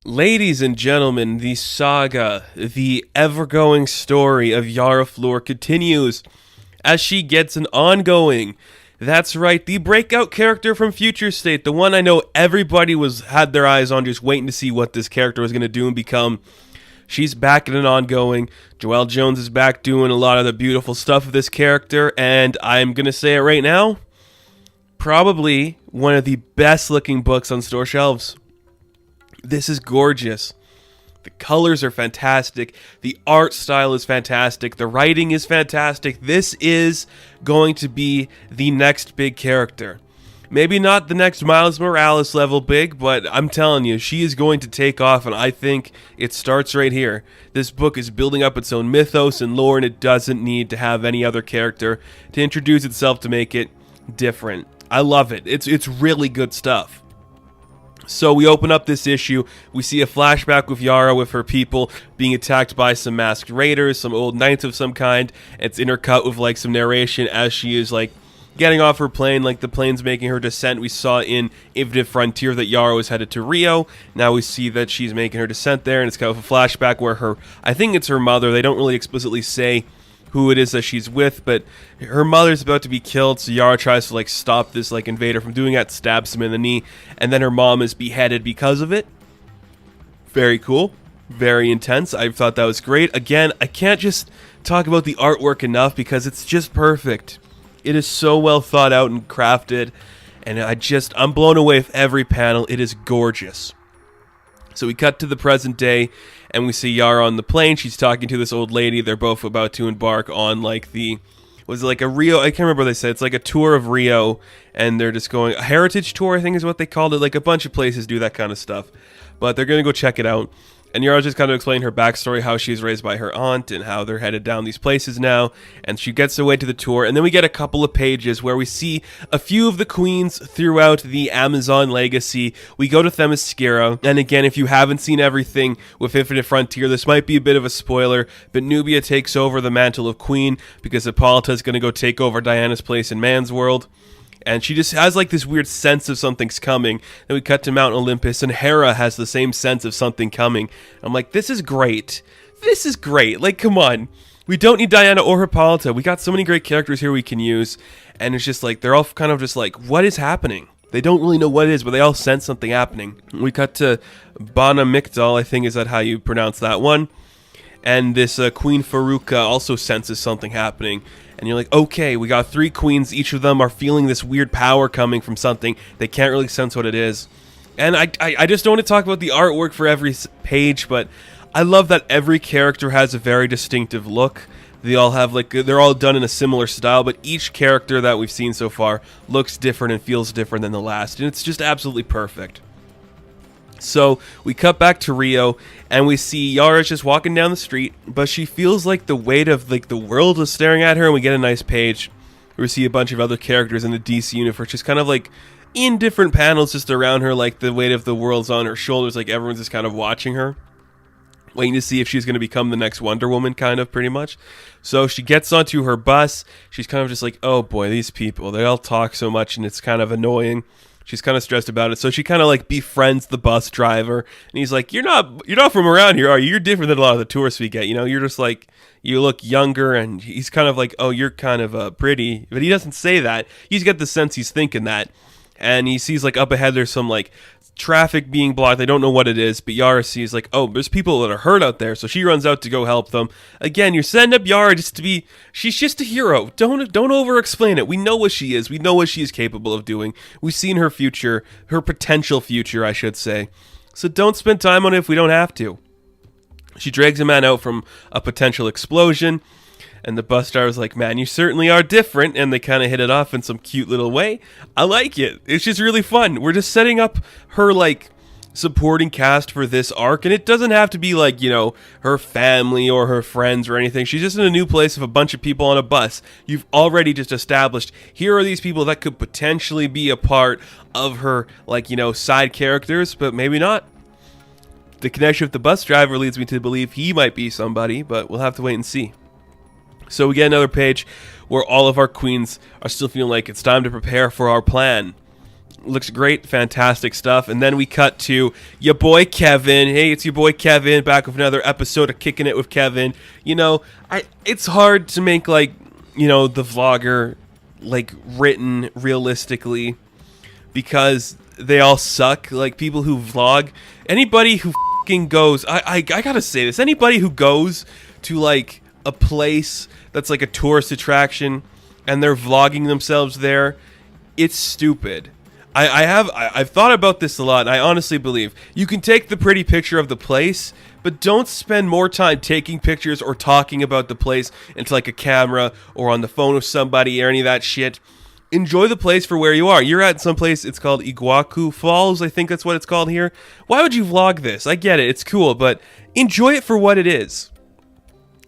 Ladies and gentlemen, the saga, the ever-going story of Yara Flor continues as she gets an ongoing. That's right, the breakout character from Future State, the one I know everybody had their eyes on, just waiting to see what this character was going to do and become. She's back in an ongoing. Joelle Jones is back doing a lot of the beautiful stuff of this character, and I'm going to say it right now, probably one of the best looking books on store shelves. This is gorgeous. The colors are fantastic. The art style is fantastic. The writing is fantastic. This is going to be the next big character. Maybe not the next Miles Morales level big, but I'm telling you, she is going to take off, and I think it starts right here. This book is building up its own mythos and lore, and it doesn't need to have any other character to introduce itself to make it different. I love it. It's really good stuff. So we open up this issue, we see a flashback with Yara with her people being attacked by some masked raiders, some old knights of some kind. It's intercut with like some narration as she is like getting off her plane, like the plane's making her descent. We saw in Infinite Frontier that Yara was headed to Rio. Now we see that she's making her descent there, and it's kind of a flashback where I think it's her mother, they don't really explicitly say who it is that she's with, but her mother's about to be killed, so Yara tries to like stop this like invader from doing that, stabs him in the knee, and then her mom is beheaded because of it. Very cool, very intense. I thought that was great. Again, I can't just talk about the artwork enough because it's just perfect. It is so well thought out and crafted, and I'm blown away with every panel. It is gorgeous. So we cut to the present day, and we see Yara on the plane. She's talking to this old lady. They're both about to embark on like was it like a Rio? I can't remember what they said. It's like a tour of Rio, and they're just going, a heritage tour, I think is what they called it. Like a bunch of places do that kind of stuff. But they're going to go check it out. And Yara's just kind of explaining her backstory, how she was raised by her aunt and how they're headed down these places now. And she gets away to the tour. And then we get a couple of pages where we see a few of the queens throughout the Amazon legacy. We go to Themyscira. And again, if you haven't seen everything with Infinite Frontier, this might be a bit of a spoiler, but Nubia takes over the mantle of queen because Hippolyta is going to go take over Diana's place in man's world. And she just has like this weird sense of something's coming. Then we cut to Mount Olympus, and Hera has the same sense of something coming. I'm like, this is great. This is great. Like, come on. We don't need Diana or Hippolyta. We got so many great characters here we can use. And it's just like, they're all kind of just like, what is happening? They don't really know what it is, but they all sense something happening. We cut to Bana Mikdal, I think is that how you pronounce that one. And this Queen Faruka also senses something happening. And you're like, okay, we got 3 queens. Each of them are feeling this weird power coming from something. They can't really sense what it is. And I just don't want to talk about the artwork for every page, but I love that every character has a very distinctive look. They all have they're all done in a similar style, but each character that we've seen so far looks different and feels different than the last. And it's just absolutely perfect. So we cut back to Rio, and we see Yara just walking down the street, but she feels like the weight of like the world is staring at her, and we get a nice page where we see a bunch of other characters in the DC universe just kind of like in different panels just around her, like the weight of the world's on her shoulders, like everyone's just kind of watching her, waiting to see if she's going to become the next Wonder Woman, kind of, pretty much. So she gets onto her bus. She's kind of just like, oh boy, these people, they all talk so much, and it's kind of annoying. She's kind of stressed about it, so she kind of like befriends the bus driver, and he's like, "You're not from around here, are you? You're different than a lot of the tourists we get. You know, you're just like, you look younger." And he's kind of like, "Oh, you're kind of pretty," but he doesn't say that. He's got the sense he's thinking that, and he sees like up ahead there's some like traffic being blocked. They don't know what it is, but Yara sees like, oh, there's people that are hurt out there, so she runs out to go help them. Again, you're setting up Yara just to be, she's just a hero. Don't over explain it. We know what she is. We know what she is capable of doing. We've seen her future, her potential future, I should say. So don't spend time on it if we don't have to. She drags a man out from a potential explosion, and the bus driver's like, man, you certainly are different. And they kind of hit it off in some cute little way. I like it. It's just really fun. We're just setting up her, like, supporting cast for this arc. And it doesn't have to be, like, you know, her family or her friends or anything. She's just in a new place with a bunch of people on a bus. You've already just established, here are these people that could potentially be a part of her, like, you know, side characters. But maybe not. The connection with the bus driver leads me to believe he might be somebody. But we'll have to wait and see. So we get another page where all of our queens are still feeling like it's time to prepare for our plan. Looks great, fantastic stuff. And then we cut to your boy Kevin. Hey, it's your boy Kevin, back with another episode of Kicking It with Kevin. You know, it's hard to make, like, you know, the vlogger, like, written realistically because they all suck. Like, people who vlog, anybody who fucking goes, I gotta say this, anybody who goes to, like, a place that's like a tourist attraction and they're vlogging themselves there, it's stupid. I've thought about this a lot, and I honestly believe you can take the pretty picture of the place, but don't spend more time taking pictures or talking about the place into like a camera or on the phone with somebody or any of that shit. Enjoy the place for where you are. You're at some place, it's called Iguacu Falls, I think that's what it's called here. Why would you vlog this? I get it, it's cool, but enjoy it for what it is.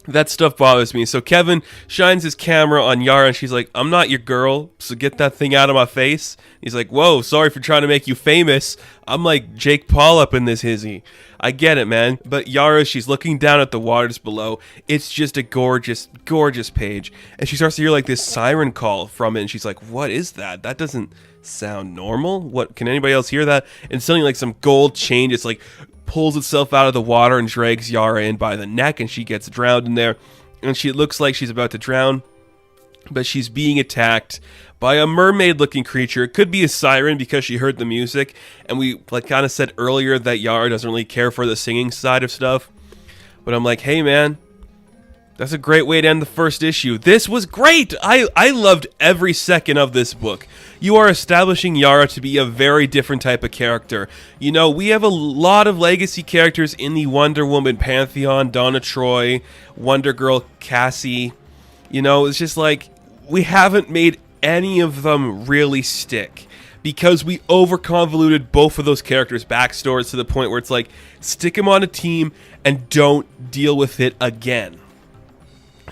That stuff bothers me. So Kevin shines his camera on Yara, and she's like, I'm not your girl, so get that thing out of my face. He's like, whoa, sorry for trying to make you famous. I'm like Jake Paul up in this hizzy. I get it, man. But Yara, she's looking down at the waters below. It's just a gorgeous, gorgeous page. And she starts to hear like this siren call from it, and she's like, what is that? That doesn't sound normal. What, can anybody else hear that? And suddenly like some gold chain just like pulls itself out of the water and drags Yara in by the neck, and she gets drowned in there. And she looks like she's about to drown, but she's being attacked by a mermaid-looking creature. It could be a siren because she heard the music, and we like kind of said earlier that Yara doesn't really care for the singing side of stuff. But I'm like, hey man, that's a great way to end the first issue. This was great! I loved every second of this book. You are establishing Yara to be a very different type of character. You know, we have a lot of legacy characters in the Wonder Woman pantheon. Donna Troy, Wonder Girl Cassie. You know, it's just like, we haven't made any of them really stick because we over-convoluted both of those characters' backstories to the point where it's like, stick them on a team and don't deal with it again.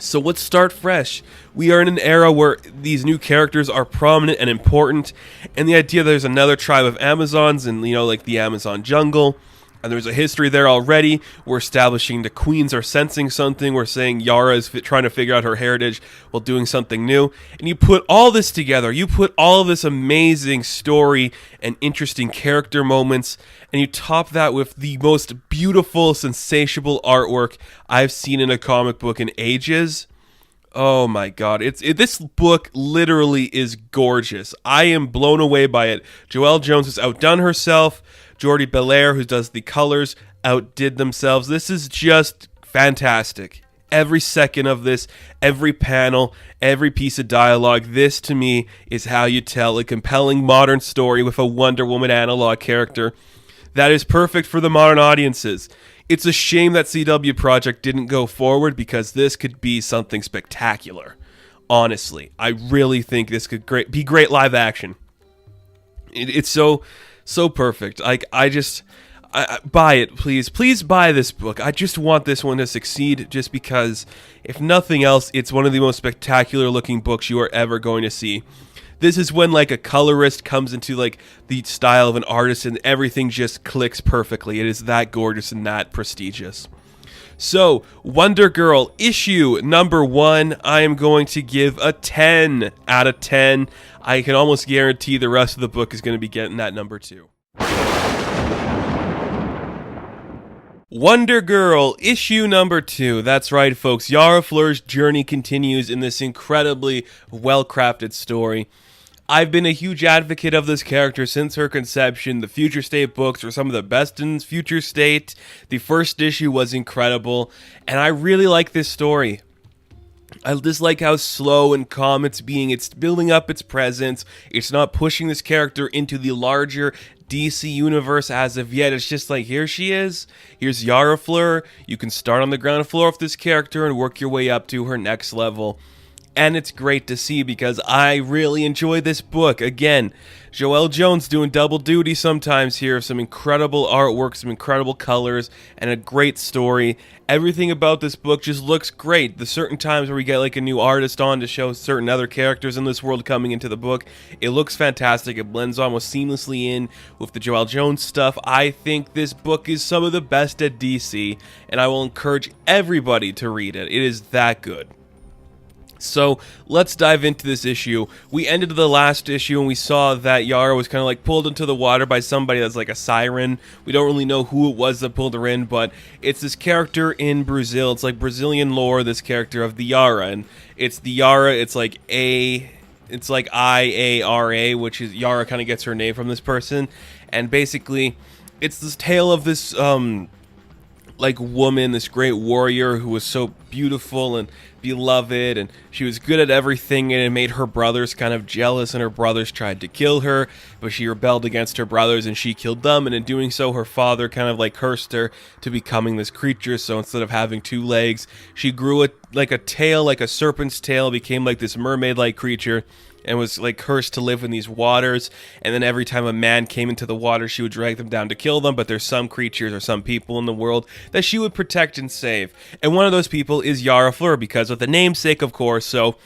So let's start fresh. We are in an era where these new characters are prominent and important, and the idea that there's another tribe of Amazons and, you know, like the Amazon jungle, and there's a history there already. We're establishing the queens are sensing something. We're saying Yara is trying to figure out her heritage while doing something new. And you put all this together. You put all of this amazing story and interesting character moments, and you top that with the most beautiful, sensational artwork I've seen in a comic book in ages. Oh my god, this book literally is gorgeous. I am blown away by it. Joelle Jones has outdone herself. Jordi Belair, who does the colors, outdid themselves. This is just fantastic. Every second of this, every panel, every piece of dialogue, this to me is how you tell a compelling modern story with a Wonder Woman analog character that is perfect for the modern audiences. It's a shame that CW Project didn't go forward because this could be something spectacular. Honestly, I really think this could be great live action. It's so perfect. Like, I buy it, please buy this book. I just want this one to succeed, just because if nothing else, it's one of the most spectacular looking books you are ever going to see. This is when like a colorist comes into like the style of an artist and everything just clicks perfectly. It is that gorgeous and that prestigious. So, Wonder Girl issue number 1, I am going to give a 10 out of 10. I can almost guarantee the rest of the book is going to be getting that number 2. Wonder Girl, issue number 2. That's right, folks. Yara Flor's journey continues in this incredibly well-crafted story. I've been a huge advocate of this character since her conception. The Future State books are some of the best in Future State. The first issue was incredible, and I really like this story. I just like how slow and calm it's being. It's building up its presence. It's not pushing this character into the larger DC universe as of yet. It's just like, here she is. Here's Yara Flor. You can start on the ground floor of this character and work your way up to her next level. And it's great to see because I really enjoy this book. Again, Joelle Jones doing double duty sometimes here. Some incredible artwork, some incredible colors, and a great story. Everything about this book just looks great. The certain times where we get like a new artist on to show certain other characters in this world coming into the book, it looks fantastic. It blends almost seamlessly in with the Joelle Jones stuff. I think this book is some of the best at DC, and I will encourage everybody to read it. It is that good. So let's dive into this issue. We ended the last issue and we saw that Yara was kind of like pulled into the water by somebody that's like a siren. We don't really know who it was that pulled her in, but it's this character in Brazil. It's like Brazilian lore, this character of the Yara. And it's the Yara, it's like IARA, which is Yara kind of gets her name from this person. And basically, it's this tale of this like woman, this great warrior who was so beautiful and beloved, and she was good at everything, and it made her brothers kind of jealous, and her brothers tried to kill her, but she rebelled against her brothers and she killed them, and in doing so her father kind of like cursed her to becoming this creature. So instead of having 2 legs, she grew like a tail, like a serpent's tail, became like this mermaid-like creature, and was like cursed to live in these waters. And then every time a man came into the water, she would drag them down to kill them. But there's some creatures or some people in the world that she would protect and save. And one of those people is Yara Flor, because of the namesake, of course. So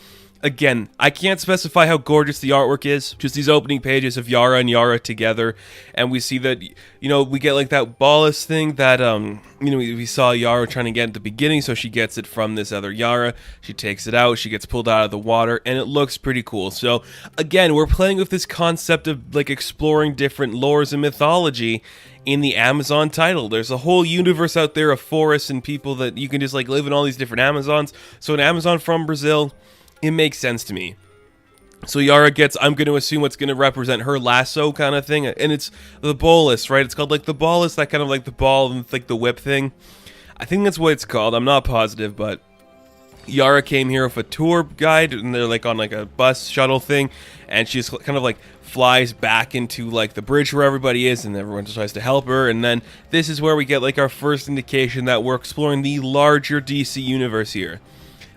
again, I can't specify how gorgeous the artwork is. Just these opening pages of Yara and Yara together, and we see that, you know, we get like that ballast thing that you know, we saw Yara trying to get at the beginning. So she gets it from this other Yara. She takes it out. She gets pulled out of the water, and it looks pretty cool. So again, we're playing with this concept of like exploring different lores and mythology in the Amazon title. There's a whole universe out there of forests and people that you can just like live in all these different Amazons. So an Amazon from Brazil, it makes sense to me. So Yara gets, I'm going to assume what's going to represent her lasso kind of thing, and it's the bolus, right? It's called like the bolus, that kind of like the ball and like the whip thing. I think that's what it's called. I'm not positive, but Yara came here with a tour guide, and they're like on like a bus shuttle thing, and she's kind of like flies back into like the bridge where everybody is, and everyone just tries to help her. And then this is where we get like our first indication that we're exploring the larger DC universe here.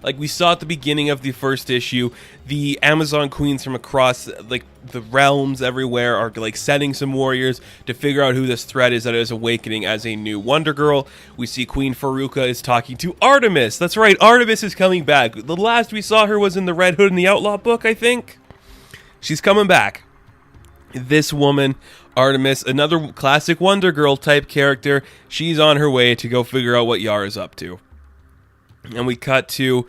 Like we saw at the beginning of the first issue, the Amazon queens from across like the realms everywhere are like sending some warriors to figure out who this threat is that is awakening as a new Wonder Girl. We see Queen Faruka is talking to Artemis. That's right, Artemis is coming back. The last we saw her was in the Red Hood and the Outlaw book, I think. She's coming back. This woman, Artemis, another classic Wonder Girl type character, she's on her way to go figure out what Yara's up to. And we cut to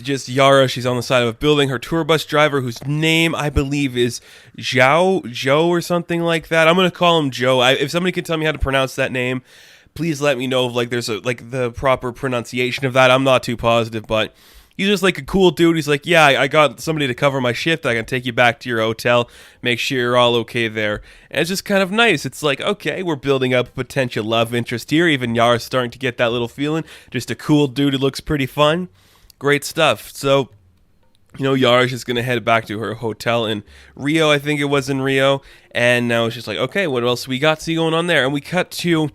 just Yara. She's on the side of a building. Her tour bus driver, whose name I believe is Joe or something like that. I'm going to call him Joe. If somebody can tell me how to pronounce that name, please let me know if like there's a like the proper pronunciation of that. I'm not too positive, but he's just like a cool dude. He's like, yeah, I got somebody to cover my shift. I can take you back to your hotel, make sure you're all okay there. And it's just kind of nice. It's like, okay, we're building up a potential love interest here. Even Yara's starting to get that little feeling. Just a cool dude who looks pretty fun. Great stuff. So, you know, Yara's just going to head back to her hotel in Rio. I think it was in Rio. And now it's just like, okay, what else we got to see going on there? And we cut to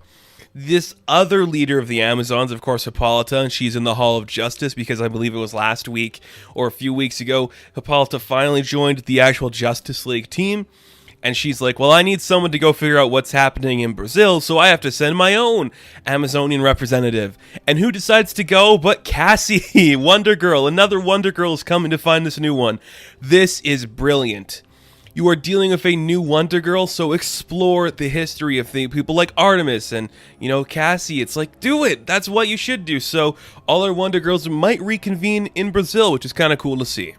this other leader of the Amazons, of course, Hippolyta, and she's in the Hall of Justice because I believe it was last week or a few weeks ago, Hippolyta finally joined the actual Justice League team, and she's like, well, I need someone to go figure out what's happening in Brazil, so I have to send my own Amazonian representative. And who decides to go but Cassie, Wonder Girl. Another Wonder Girl is coming to find this new one. This is brilliant. You are dealing with a new Wonder Girl, so explore the history of people like Artemis and, you know, Cassie. It's like, do it. That's what you should do. So all our Wonder Girls might reconvene in Brazil, which is kind of cool to see.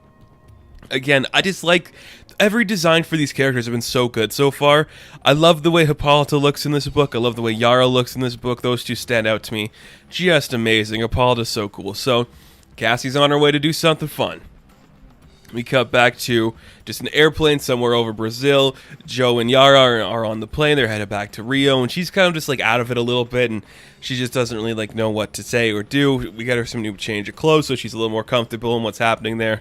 Again, I just like every design for these characters have been so good so far. I love the way Hippolyta looks in this book. I love the way Yara looks in this book. Those two stand out to me. Just amazing. Hippolyta's so cool. So Cassie's on her way to do something fun. We cut back to just an airplane somewhere over Brazil. Joe and Yara are on the plane. They're headed back to Rio, and she's kind of just like out of it a little bit, and she just doesn't really like know what to say or do. We got her some new change of clothes, so she's a little more comfortable in what's happening there.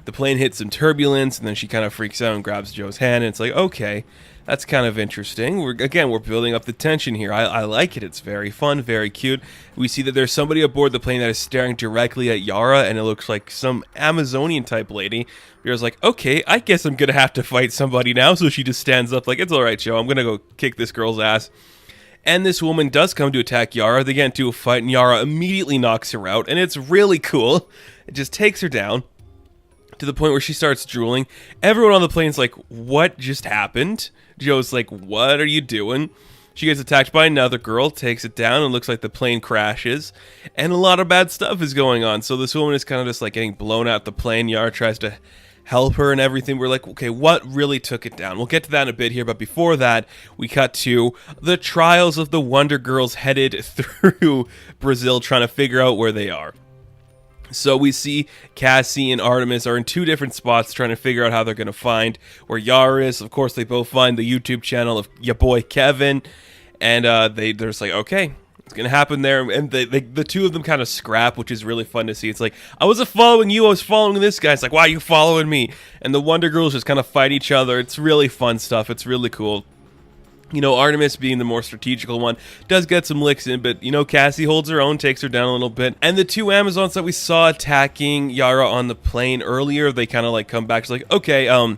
The plane hits some turbulence, and then she kind of freaks out and grabs Joe's hand, and it's like, okay, that's kind of interesting. We're building up the tension here. I like it. It's very fun, very cute. We see that there's somebody aboard the plane that is staring directly at Yara, and it looks like some Amazonian-type lady. Yara's like, okay, I guess I'm going to have to fight somebody now, so she just stands up like, it's all right, Joe. I'm going to go kick this girl's ass. And this woman does come to attack Yara. They get into a fight, and Yara immediately knocks her out, and it's really cool. It just takes her down to the point where she starts drooling. Everyone on the plane's like, what just happened? Joe's like, what are you doing? She gets attacked by another girl, takes it down, and looks like the plane crashes. And a lot of bad stuff is going on. So this woman is kind of just like getting blown out the plane. Yara tries to help her and everything. We're like, okay, what really took it down? We'll get to that in a bit here, but before that, we cut to the trials of the Wonder Girls headed through Brazil trying to figure out where they are. So we see Cassie and Artemis are in two different spots trying to figure out how they're going to find where Yara is. Of course, they both find the YouTube channel of your boy Kevin, and they're just like, okay, it's going to happen there. And the two of them kind of scrap, which is really fun to see. It's like, I wasn't following you, I was following this guy. It's like, why are you following me? And the Wonder Girls just kind of fight each other. It's really fun stuff. It's really cool. You know, Artemis, being the more strategical one, does get some licks in, but, you know, Cassie holds her own, takes her down a little bit. And the two Amazons that we saw attacking Yara on the plane earlier, they kind of, like, come back. It's like, okay,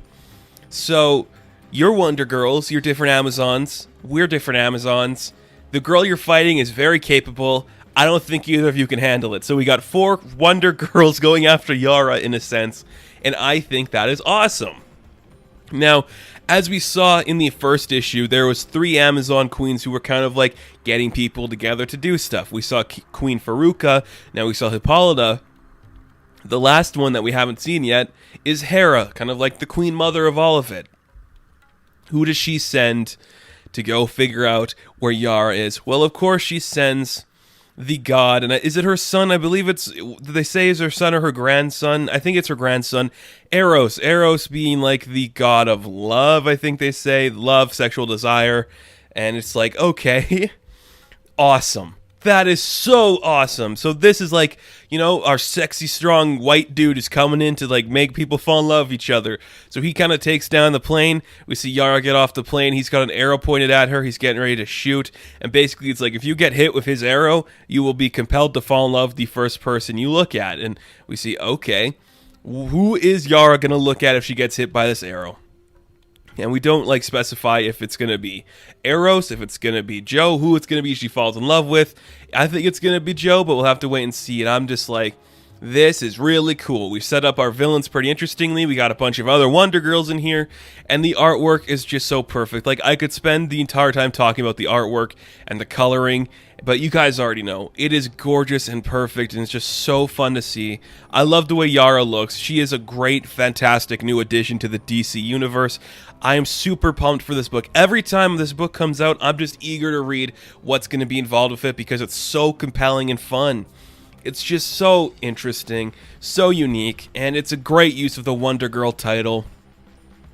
so you're Wonder Girls, you're different Amazons, we're different Amazons. The girl you're fighting is very capable. I don't think either of you can handle it. So we got 4 Wonder Girls going after Yara, in a sense, and I think that is awesome. Now, as we saw in the first issue, there was 3 Amazon queens who were kind of like getting people together to do stuff. We saw Queen Faruka, now we saw Hippolyta. The last one that we haven't seen yet is Hera, kind of like the queen mother of all of it. Who does she send to go figure out where Yara is? Well, of course she sends the god, and is it her son? I believe it's, did they say is her son or her grandson? I think it's her grandson, Eros. Eros being like the god of love, I think they say, love, sexual desire, and it's like, okay, awesome. That is so awesome. So this is like, you know, our sexy, strong white dude is coming in to like make people fall in love with each other. So he kind of takes down the plane. We see Yara get off the plane. He's got an arrow pointed at her. He's getting ready to shoot. And basically it's like, if you get hit with his arrow, you will be compelled to fall in love with the first person you look at. And we see, okay, who is Yara going to look at if she gets hit by this arrow? And we don't like specify if it's going to be Eros, if it's going to be Joe, who it's going to be she falls in love with. I think it's going to be Joe, but we'll have to wait and see. And I'm just like, this is really cool. We've set up our villains pretty interestingly. We got a bunch of other Wonder Girls in here, and the artwork is just so perfect. Like, I could spend the entire time talking about the artwork and the coloring, but you guys already know. It is gorgeous and perfect, and it's just so fun to see. I love the way Yara looks. She is a great, fantastic new addition to the DC universe. I am super pumped for this book. Every time this book comes out, I'm just eager to read what's going to be involved with it because it's so compelling and fun. It's just so interesting, so unique, and it's a great use of the Wonder Girl title,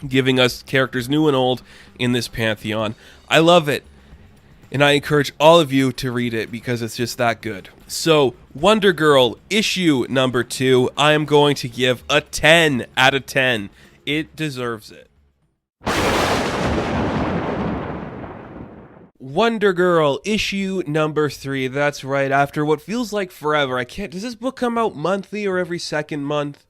giving us characters new and old in this pantheon. I love it, and I encourage all of you to read it because it's just that good. So, Wonder Girl issue number 2, I am going to give a 10 out of 10. It deserves it. Wonder Girl issue number 3. That's right, after what feels like forever. Does this book come out monthly or every second month?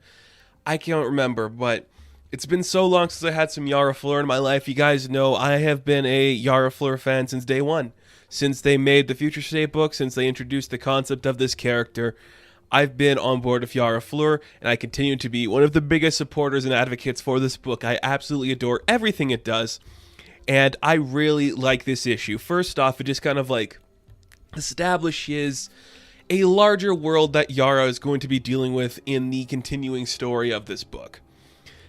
I can't remember, but it's been so long since I had some Yara Flor in my life. You guys know I have been a Yara Flor fan since day one. Since they made the Future State book, since they introduced the concept of this character, I've been on board with Yara Flor, and I continue to be one of the biggest supporters and advocates for this book. I absolutely adore everything it does. And I really like this issue. First off, it just kind of like establishes a larger world that Yara is going to be dealing with in the continuing story of this book.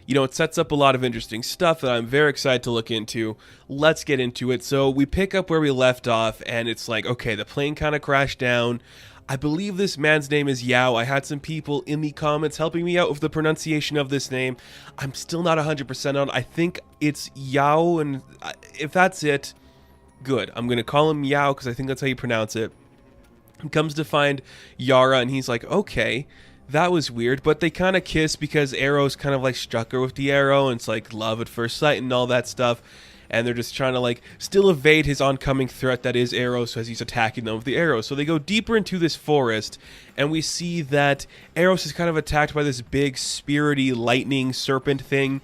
You know, it sets up a lot of interesting stuff that I'm very excited to look into. Let's get into it. So we pick up where we left off, and it's like, okay, the plane kind of crashed down. I believe this man's name is Yao. I had some people in the comments helping me out with the pronunciation of this name. I'm still not 100% on. I think it's Yao, and if that's it, good. I'm going to call him Yao because I think that's how you pronounce it. He comes to find Yara, and he's like, okay, that was weird. But they kind of kiss because Arrow's kind of like struck her with the arrow, and it's like love at first sight and all that stuff. And they're just trying to like still evade his oncoming threat that is Eros as he's attacking them with the arrow. So they go deeper into this forest, and we see that Eros is kind of attacked by this big spirity lightning serpent thing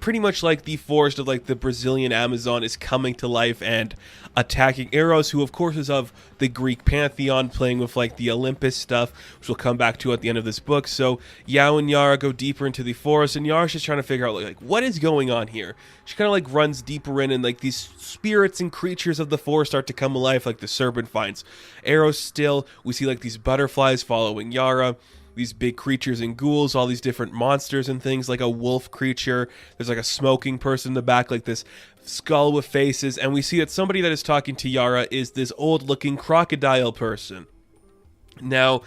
pretty much like the forest of like the Brazilian Amazon is coming to life and attacking Eros, who of course is of the Greek pantheon, playing with like the Olympus stuff, which we'll come back to at the end of this book. So Yao and Yara go deeper into the forest, and Yara's just trying to figure out like what is going on here. She kind of like runs deeper in, and like these spirits and creatures of the forest start to come alive, like the serpent finds Eros still. We see like these butterflies following Yara, these big creatures and ghouls, all these different monsters and things, like a wolf creature. There's like a smoking person in the back, like this skull with faces. And we see that somebody that is talking to Yara is this old-looking crocodile person. Now,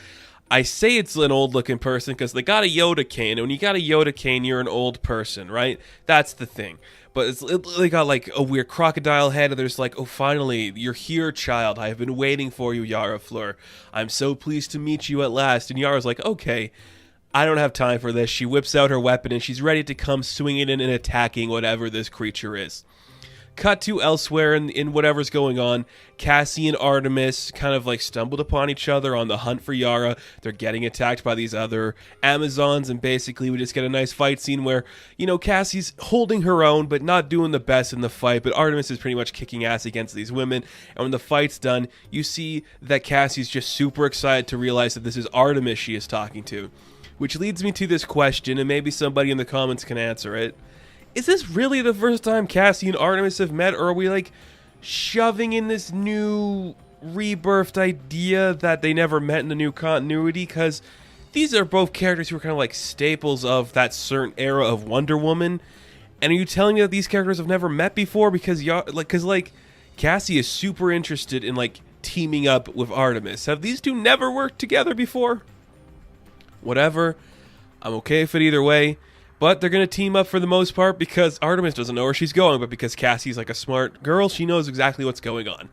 I say it's an old-looking person because they got a Yoda cane. And when you got a Yoda cane, you're an old person, right? That's the thing. But they got like a weird crocodile head, and there's like, oh, finally, you're here, child. I have been waiting for you, Yara Flor. I'm so pleased to meet you at last. And Yara's like, okay, I don't have time for this. She whips out her weapon, and she's ready to come swinging in and attacking whatever this creature is. Cut to elsewhere in whatever's going on. Cassie and Artemis kind of like stumbled upon each other on the hunt for Yara. They're getting attacked by these other Amazons, and basically we just get a nice fight scene where, you know, Cassie's holding her own but not doing the best in the fight, but Artemis is pretty much kicking ass against these women. And when the fight's done, you see that Cassie's just super excited to realize that this is Artemis she is talking to. Which leads me to this question, and maybe somebody in the comments can answer it. Is this really the first time Cassie and Artemis have met, or are we like shoving in this new rebirthed idea that they never met in the new continuity? Because these are both characters who are kind of like staples of that certain era of Wonder Woman. And are you telling me that these characters have never met before? Because Cassie is super interested in like teaming up with Artemis. Have these two never worked together before? Whatever. I'm okay with it either way. But they're going to team up for the most part because Artemis doesn't know where she's going, but because Cassie's like a smart girl, she knows exactly what's going on.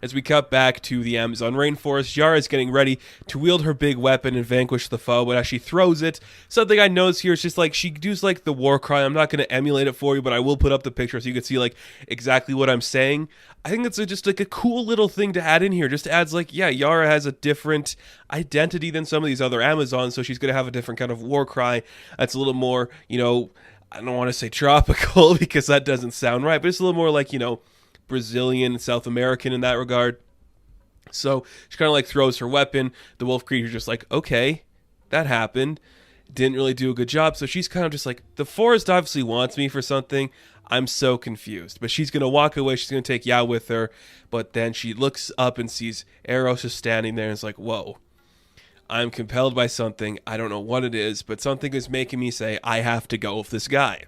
As we cut back to the Amazon rainforest, Yara is getting ready to wield her big weapon and vanquish the foe, but as she throws it, something I noticed here is just like she does like the war cry. I'm not going to emulate it for you, but I will put up the picture so you can see like exactly what I'm saying. I think it's just like a cool little thing to add in here. Just adds like, yeah, Yara has a different identity than some of these other Amazons, so she's going to have a different kind of war cry that's a little more, you know, I don't want to say tropical because that doesn't sound right, but it's a little more like, you know, Brazilian, South American in that regard. So she kind of like throws her weapon. The wolf creature's just like, okay, that happened. Didn't really do a good job. So she's kind of just like, the forest obviously wants me for something. I'm so confused. But she's going to walk away. She's going to take Yao with her. But then she looks up and sees Eros just standing there and is like, whoa, I'm compelled by something. I don't know what it is, but something is making me say I have to go with this guy.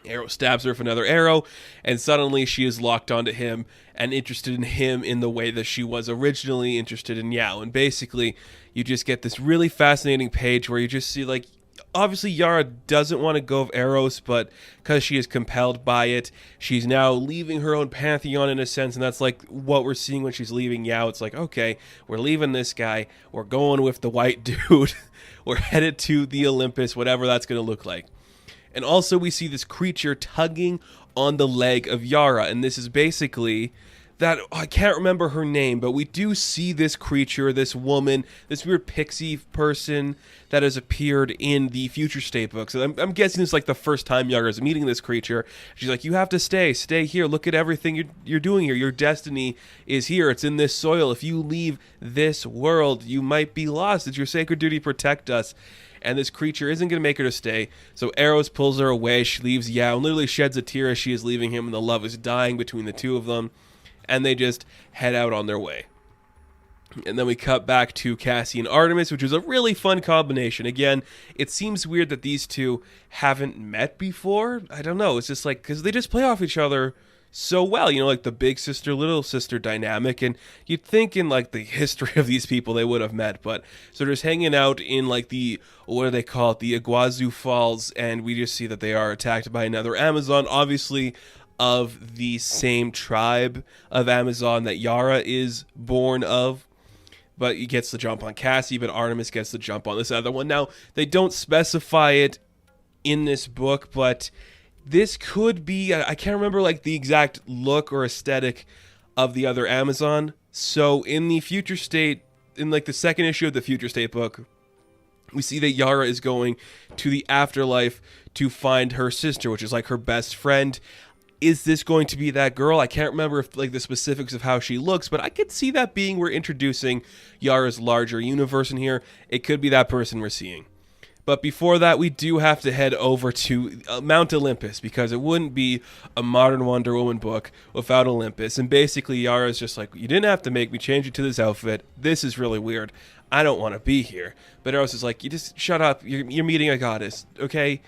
Arrow stabs her with another arrow, and suddenly she is locked onto him and interested in him in the way that she was originally interested in Yao. And basically, you just get this really fascinating page where you just see, like, obviously Yara doesn't want to go with Eros, but because she is compelled by it, she's now leaving her own pantheon in a sense, and that's like what we're seeing when she's leaving Yao. It's like, okay, we're leaving this guy, we're going with the white dude, we're headed to the Olympus, whatever that's going to look like. And also we see this creature tugging on the leg of Yara. And this is basically that, I can't remember her name, but we do see this creature, this woman, this weird pixie person that has appeared in the Future State books. And I'm guessing it's like the first time Yara is meeting this creature. She's like, you have to stay here. Look at everything you're doing here. Your destiny is here. It's in this soil. If you leave this world, you might be lost. It's your sacred duty to protect us. And this creature isn't going to make her to stay. So Eros pulls her away. She leaves Yao and literally sheds a tear as she is leaving him. And the love is dying between the two of them. And they just head out on their way. And then we cut back to Cassie and Artemis, which was a really fun combination. Again, it seems weird that these two haven't met before. I don't know. It's just like, because they just play off each other so well, you know, like the big sister, little sister dynamic. And you'd think in like the history of these people they would have met, but so they're just hanging out in like the, what do they call it, the Iguazu Falls, and we just see that they are attacked by another Amazon, obviously of the same tribe of Amazon that Yara is born of. But he gets the jump on Cassie, but Artemis gets the jump on this other one. Now, they don't specify it in this book, but this could be, I can't remember like the exact look or aesthetic of the other Amazon. So in the Future State, in like the second issue of the Future State book, We see that Yara is going to the afterlife to find her sister, which is like her best friend. Is this going to be that girl? I can't remember if like the specifics of how she looks, but I could see that being we're introducing Yara's larger universe in here. It could be that person we're seeing. But before that, we do have to head over to Mount Olympus, because it wouldn't be a modern Wonder Woman book without Olympus. And basically, Yara's just like, you didn't have to make me change it to this outfit. This is really weird. I don't want to be here. But Eros is like, you just shut up. You're meeting a goddess, okay?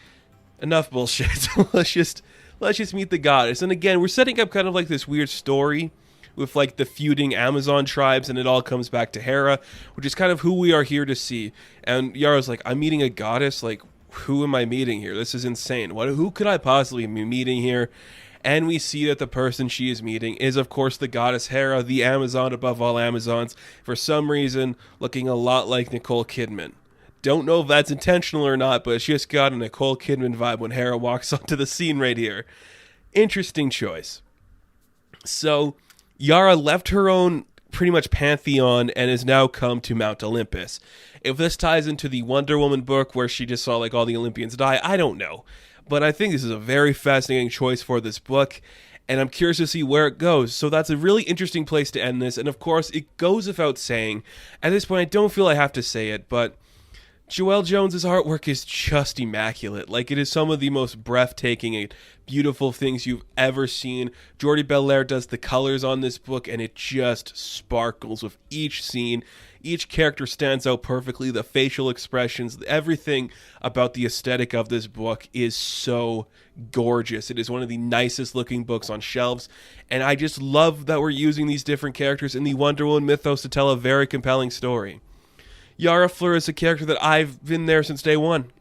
Enough bullshit. let's just meet the goddess. And again, we're setting up kind of like this weird story with like the feuding Amazon tribes, and it all comes back to Hera, which is kind of who we are here to see. And Yara's like, I'm meeting a goddess? Like, who am I meeting here? This is insane. Who could I possibly be meeting here? And we see that the person she is meeting is, of course, the goddess Hera, the Amazon above all Amazons, for some reason looking a lot like Nicole Kidman. Don't know if that's intentional or not, but it's just got a Nicole Kidman vibe when Hera walks onto the scene right here. Interesting choice. So Yara left her own pretty much pantheon and has now come to Mount Olympus. If this ties into the Wonder Woman book where she just saw like all the Olympians die, I don't know. But I think this is a very fascinating choice for this book, and I'm curious to see where it goes. So that's a really interesting place to end this. And of course, it goes without saying, at this point I don't feel I have to say it, but Joelle Jones's artwork is just immaculate. Like, it is some of the most breathtaking and beautiful things you've ever seen. Jordie Bellaire does the colors on this book, and it just sparkles with each scene. Each character stands out perfectly. The facial expressions, everything about the aesthetic of this book is so gorgeous. It is one of the nicest looking books on shelves, and I just love that we're using these different characters in the Wonder Woman mythos to tell a very compelling story. Yara Flor is a character that I've been there since day one.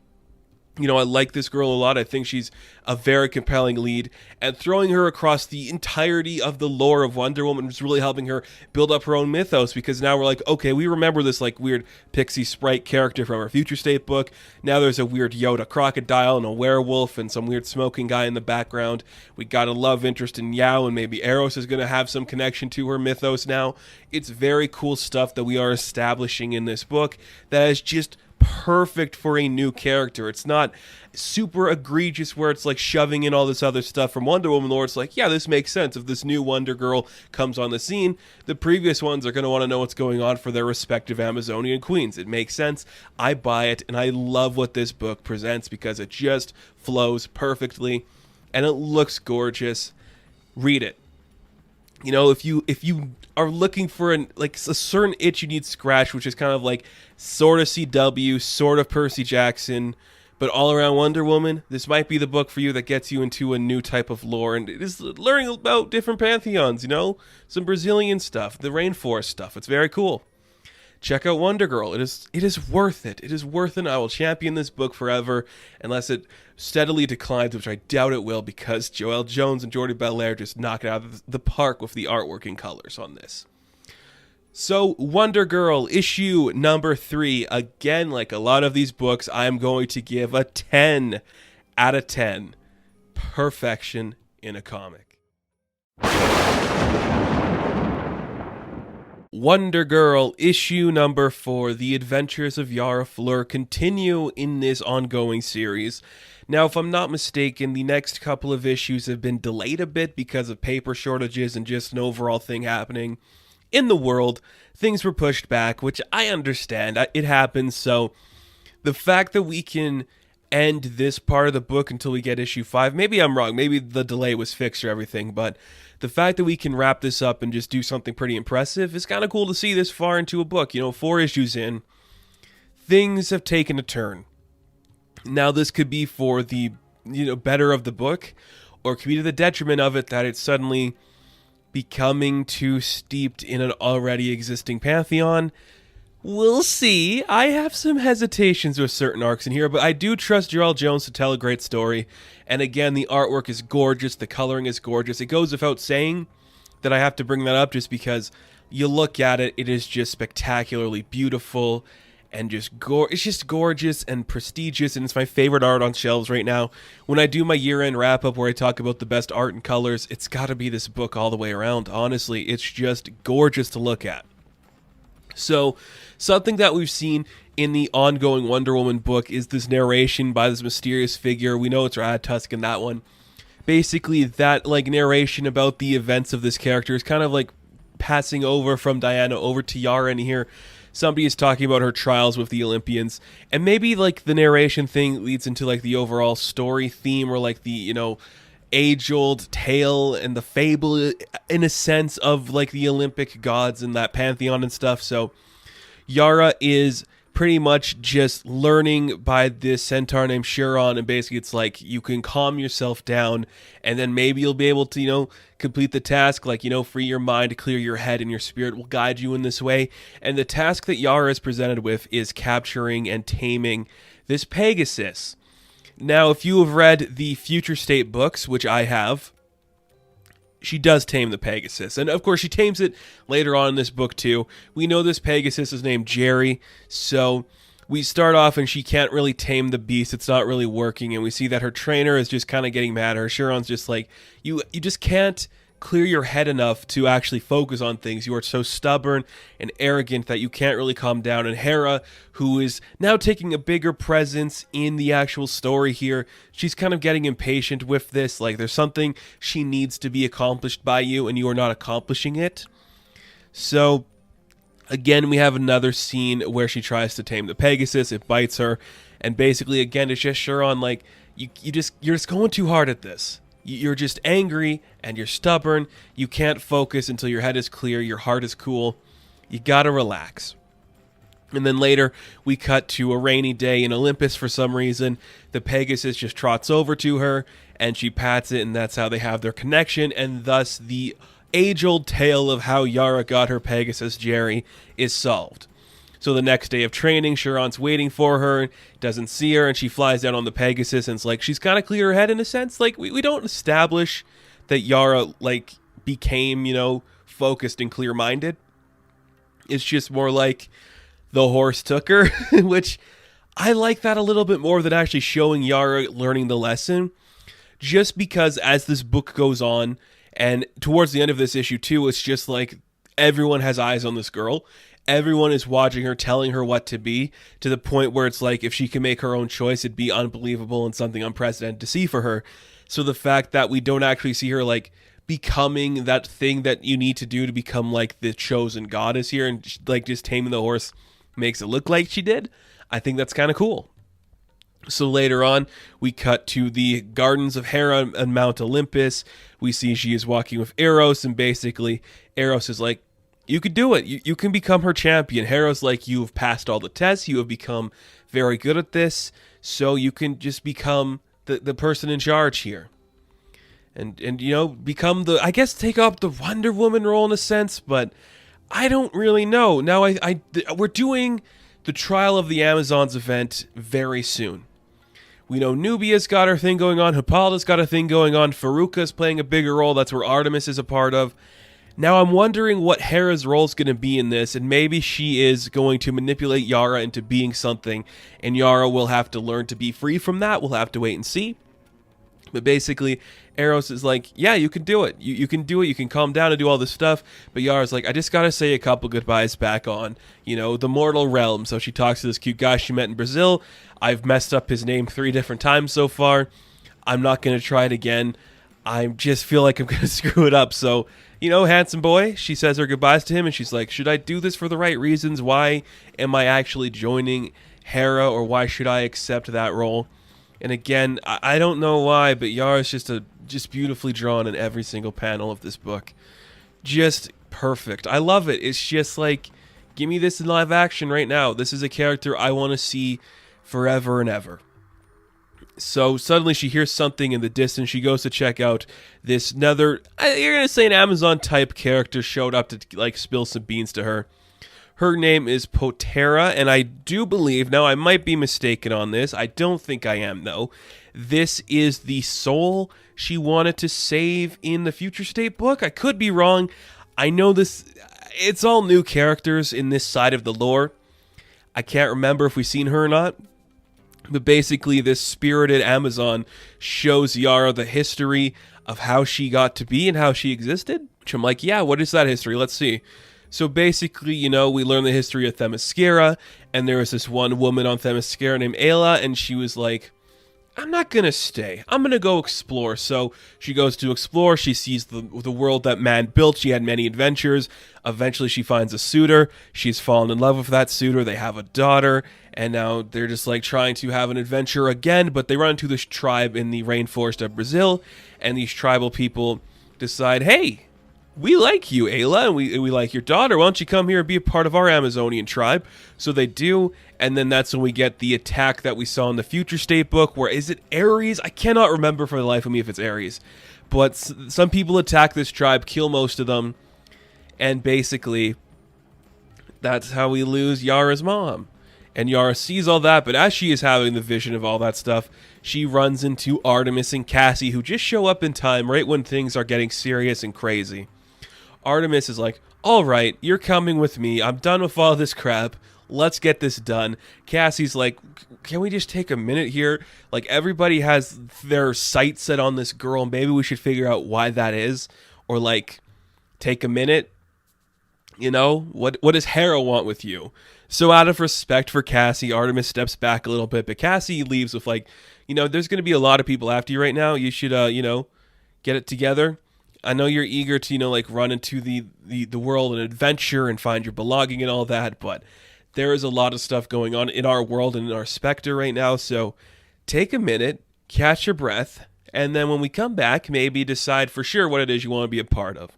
You know, I like this girl a lot. I think she's a very compelling lead, and throwing her across the entirety of the lore of Wonder Woman is really helping her build up her own mythos, because now we're like, okay, we remember this like weird pixie sprite character from our Future State book. Now there's a weird Yoda crocodile and a werewolf and some weird smoking guy in the background. We got a love interest in Yao, and maybe Eros is going to have some connection to her mythos now. It's very cool stuff that we are establishing in this book that is just perfect for a new character. It's not super egregious where it's like shoving in all this other stuff from Wonder Woman lore. It's like, yeah, this makes sense. If this new Wonder Girl comes on the scene, the previous ones are going to want to know what's going on for their respective Amazonian queens. It makes sense. I buy it, and I love what this book presents because it just flows perfectly and it looks gorgeous. Read it. You know, if you are looking for a certain itch you need scratched, which is kind of like sort of CW, sort of Percy Jackson, but all around Wonder Woman, this might be the book for you that gets you into a new type of lore, and it is learning about different pantheons, you know, some Brazilian stuff, the rainforest stuff. It's very cool. Check out Wonder Girl. It is worth it. It is worth it. I will champion this book forever unless it steadily declines, which I doubt it will, because Joelle Jones and Jordie Bellaire just knock it out of the park with the artwork and colors on this. So, Wonder Girl, issue number 3. Again, like a lot of these books, I'm going to give a 10 out of 10. Perfection in a comic. Wonder Girl, issue number 4, The Adventures of Yara Flor, continue in this ongoing series. Now, if I'm not mistaken, the next couple of issues have been delayed a bit because of paper shortages and just an overall thing happening in the world. Things were pushed back, which I understand. It happens, so the fact that we can end this part of the book until we get issue 5, maybe I'm wrong, maybe the delay was fixed or everything, but the fact that we can wrap this up and just do something pretty impressive is kind of cool to see this far into a book. You know, 4 issues in, things have taken a turn. Now, this could be for the, better of the book, or it could be to the detriment of it that it's suddenly becoming too steeped in an already existing pantheon. We'll see. I have some hesitations with certain arcs in here, but I do trust Joelle Jones to tell a great story. And again, the artwork is gorgeous. The coloring is gorgeous. It goes without saying that I have to bring that up just because you look at it, it is just spectacularly beautiful and just it's just gorgeous and prestigious, and it's my favorite art on shelves right now. When I do my year-end wrap-up where I talk about the best art and colors, it's got to be this book all the way around. Honestly, it's just gorgeous to look at. So, something that we've seen in the ongoing Wonder Woman book is this narration by this mysterious figure. We know it's Tusk in that one. Basically, that like narration about the events of this character is kind of like passing over from Diana over to Yara, and here somebody is talking about her trials with the Olympians, and maybe like the narration thing leads into like the overall story theme, or like the, you know, age-old tale and the fable in a sense of like the Olympic gods and that pantheon and stuff. So Yara is pretty much just learning by this centaur named Chiron, and basically it's like you can calm yourself down and then maybe you'll be able to, you know, complete the task, like, you know, free your mind, clear your head, and your spirit will guide you in this way. And the task that Yara is presented with is capturing and taming this Pegasus. Now, if you have read the Future State books, which I have, she does tame the Pegasus. And of course, she tames it later on in this book too. We know this Pegasus is named Jerry, so we start off and she can't really tame the beast. It's not really working, and we see that her trainer is just kind of getting mad at her. Chiron's just like, you just can't clear your head enough to actually focus on things. You are so stubborn and arrogant that you can't really calm down. And Hera, who is now taking a bigger presence in the actual story here, she's kind of getting impatient with this. Like, there's something she needs to be accomplished by you, and you are not accomplishing it. So again, we have another scene where she tries to tame the Pegasus. It bites her, and basically again it's just Chiron, like, you're just going too hard at this. You're just angry and you're stubborn. You can't focus until your head is clear, your heart is cool. You gotta relax. And then later, we cut to a rainy day in Olympus for some reason. The Pegasus just trots over to her, and she pats it, and that's how they have their connection, and thus the age-old tale of how Yara got her Pegasus, Jerry, is solved. So the next day of training, Chiron's waiting for her, doesn't see her, and she flies down on the Pegasus, and it's like she's kind of clear her head in a sense. Like, we don't establish that Yara, like, became, you know, focused and clear-minded. It's just more like the horse took her, which I like that a little bit more than actually showing Yara learning the lesson. Just because as this book goes on, and towards the end of this issue too, it's just like everyone has eyes on this girl. Everyone is watching her, telling her what to be, to the point where it's like if she can make her own choice, it'd be unbelievable and something unprecedented to see for her. So the fact that we don't actually see her like becoming that thing that you need to do to become like the chosen goddess here, and like just taming the horse makes it look like she did, I think that's kind of cool. So later on, we cut to the gardens of Hera and Mount Olympus. We see she is walking with Eros, and basically Eros is like, you could do it. You can become her champion. Hera's like, you have passed all the tests. You have become very good at this. So you can just become the person in charge here. And you know, become the, I guess, take up the Wonder Woman role in a sense, but I don't really know. Now, we're doing the Trial of the Amazons event very soon. We know Nubia's got her thing going on. Hippolyta's got a thing going on. Faruka's playing a bigger role. That's where Artemis is a part of. Now I'm wondering what Hera's role is going to be in this, and maybe she is going to manipulate Yara into being something, and Yara will have to learn to be free from that. We'll have to wait and see. But basically, Eros is like, yeah, you can do it. You can do it. You can calm down and do all this stuff. But Yara's like, I just got to say a couple goodbyes back on, you know, the mortal realm. So she talks to this cute guy she met in Brazil. I've messed up his name 3 different times so far. I'm not going to try it again. I just feel like I'm going to screw it up. So, you know, handsome boy, she says her goodbyes to him, and she's like, should I do this for the right reasons? Why am I actually joining Hera, or why should I accept that role? And again, I don't know why, but Yara's just beautifully drawn in every single panel of this book. Just perfect. I love it. It's just like, give me this in live action right now. This is a character I want to see forever and ever. So suddenly she hears something in the distance. She goes to check out this another, you're going to say an Amazon type character showed up to like spill some beans to her. Her name is Potera, and I do believe, now I might be mistaken on this, I don't think I am though, this is the soul she wanted to save in the Future State book. I could be wrong. I know this, it's all new characters in this side of the lore. I can't remember if we've seen her or not. But basically, this spirited Amazon shows Yara the history of how she got to be and how she existed. Which I'm like, yeah, what is that history? Let's see. So basically, we learn the history of Themyscira, and there was this one woman on Themyscira named Ayla, and she was like, I'm not gonna stay. I'm gonna go explore. So she goes to explore. She sees the world that man built. She had many adventures. Eventually, she finds a suitor. She's fallen in love with that suitor. They have a daughter, and now they're just like trying to have an adventure again. But they run into this tribe in the rainforest of Brazil, and these tribal people decide, hey, we like you, Ayla, and we like your daughter. Why don't you come here and be a part of our Amazonian tribe? So they do, and then that's when we get the attack that we saw in the Future State book, where, is it Ares? I cannot remember for the life of me if it's Ares. But some people attack this tribe, kill most of them, and basically, that's how we lose Yara's mom. And Yara sees all that, but as she is having the vision of all that stuff, she runs into Artemis and Cassie, who just show up in time right when things are getting serious and crazy. Artemis is like, all right, you're coming with me. I'm done with all this crap. Let's get this done. Cassie's like, can we just take a minute here? Like, everybody has their sights set on this girl. Maybe we should figure out why that is. Or, like, take a minute. What does Hera want with you? So out of respect for Cassie, Artemis steps back a little bit. But Cassie leaves with, like, there's going to be a lot of people after you right now. You should, get it together. I know you're eager to, run into the world and adventure and find your belonging and all that, but there is a lot of stuff going on in our world and in our Spectre right now, so take a minute, catch your breath, and then when we come back, maybe decide for sure what it is you want to be a part of.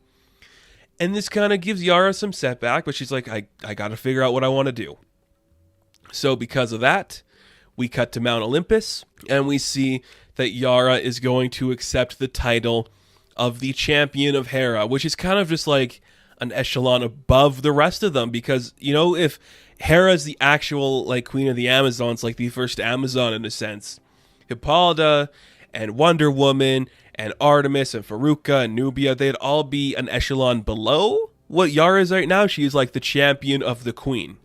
And this kind of gives Yara some setback, but she's like, I got to figure out what I want to do. So because of that, we cut to Mount Olympus, and we see that Yara is going to accept the title of the Champion of Hera, which is kind of just like an echelon above the rest of them, because, if Hera's the actual, like, Queen of the Amazons, like the first Amazon in a sense, Hippolyta and Wonder Woman and Artemis and Faruka and Nubia, they'd all be an echelon below what Yara is right now. She is like the champion of the Queen,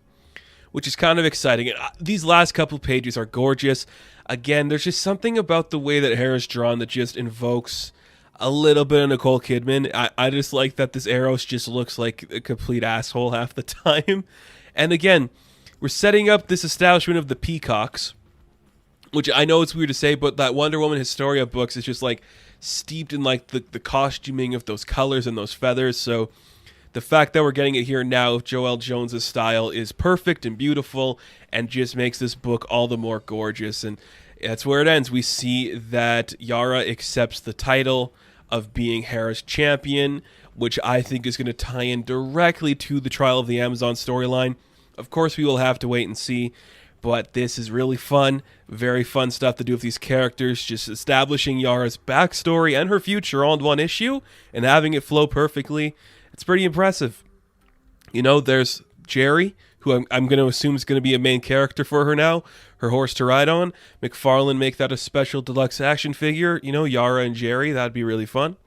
which is kind of exciting. And these last couple pages are gorgeous. Again, there's just something about the way that Hera's drawn that just invokes a little bit of Nicole Kidman. I just like that this Eros just looks like a complete asshole half the time. And again, we're setting up this establishment of the Peacocks, which I know it's weird to say, but that Wonder Woman Historia books is just like steeped in like the costuming of those colors and those feathers. So the fact that we're getting it here now, Joelle Jones's style, is perfect and beautiful and just makes this book all the more gorgeous. And that's where it ends. We see that Yara accepts the title of being Hera's champion, which I think is going to tie in directly to the Trial of the Amazon storyline. Of course, we will have to wait and see, but this is really fun. Very fun stuff to do with these characters, just establishing Yara's backstory and her future all in one issue and having it flow perfectly. It's pretty impressive. There's Jerry, who I'm going to assume is going to be a main character for her now, her horse to ride on. McFarlane make that a special deluxe action figure, Yara and Jerry. That'd be really fun.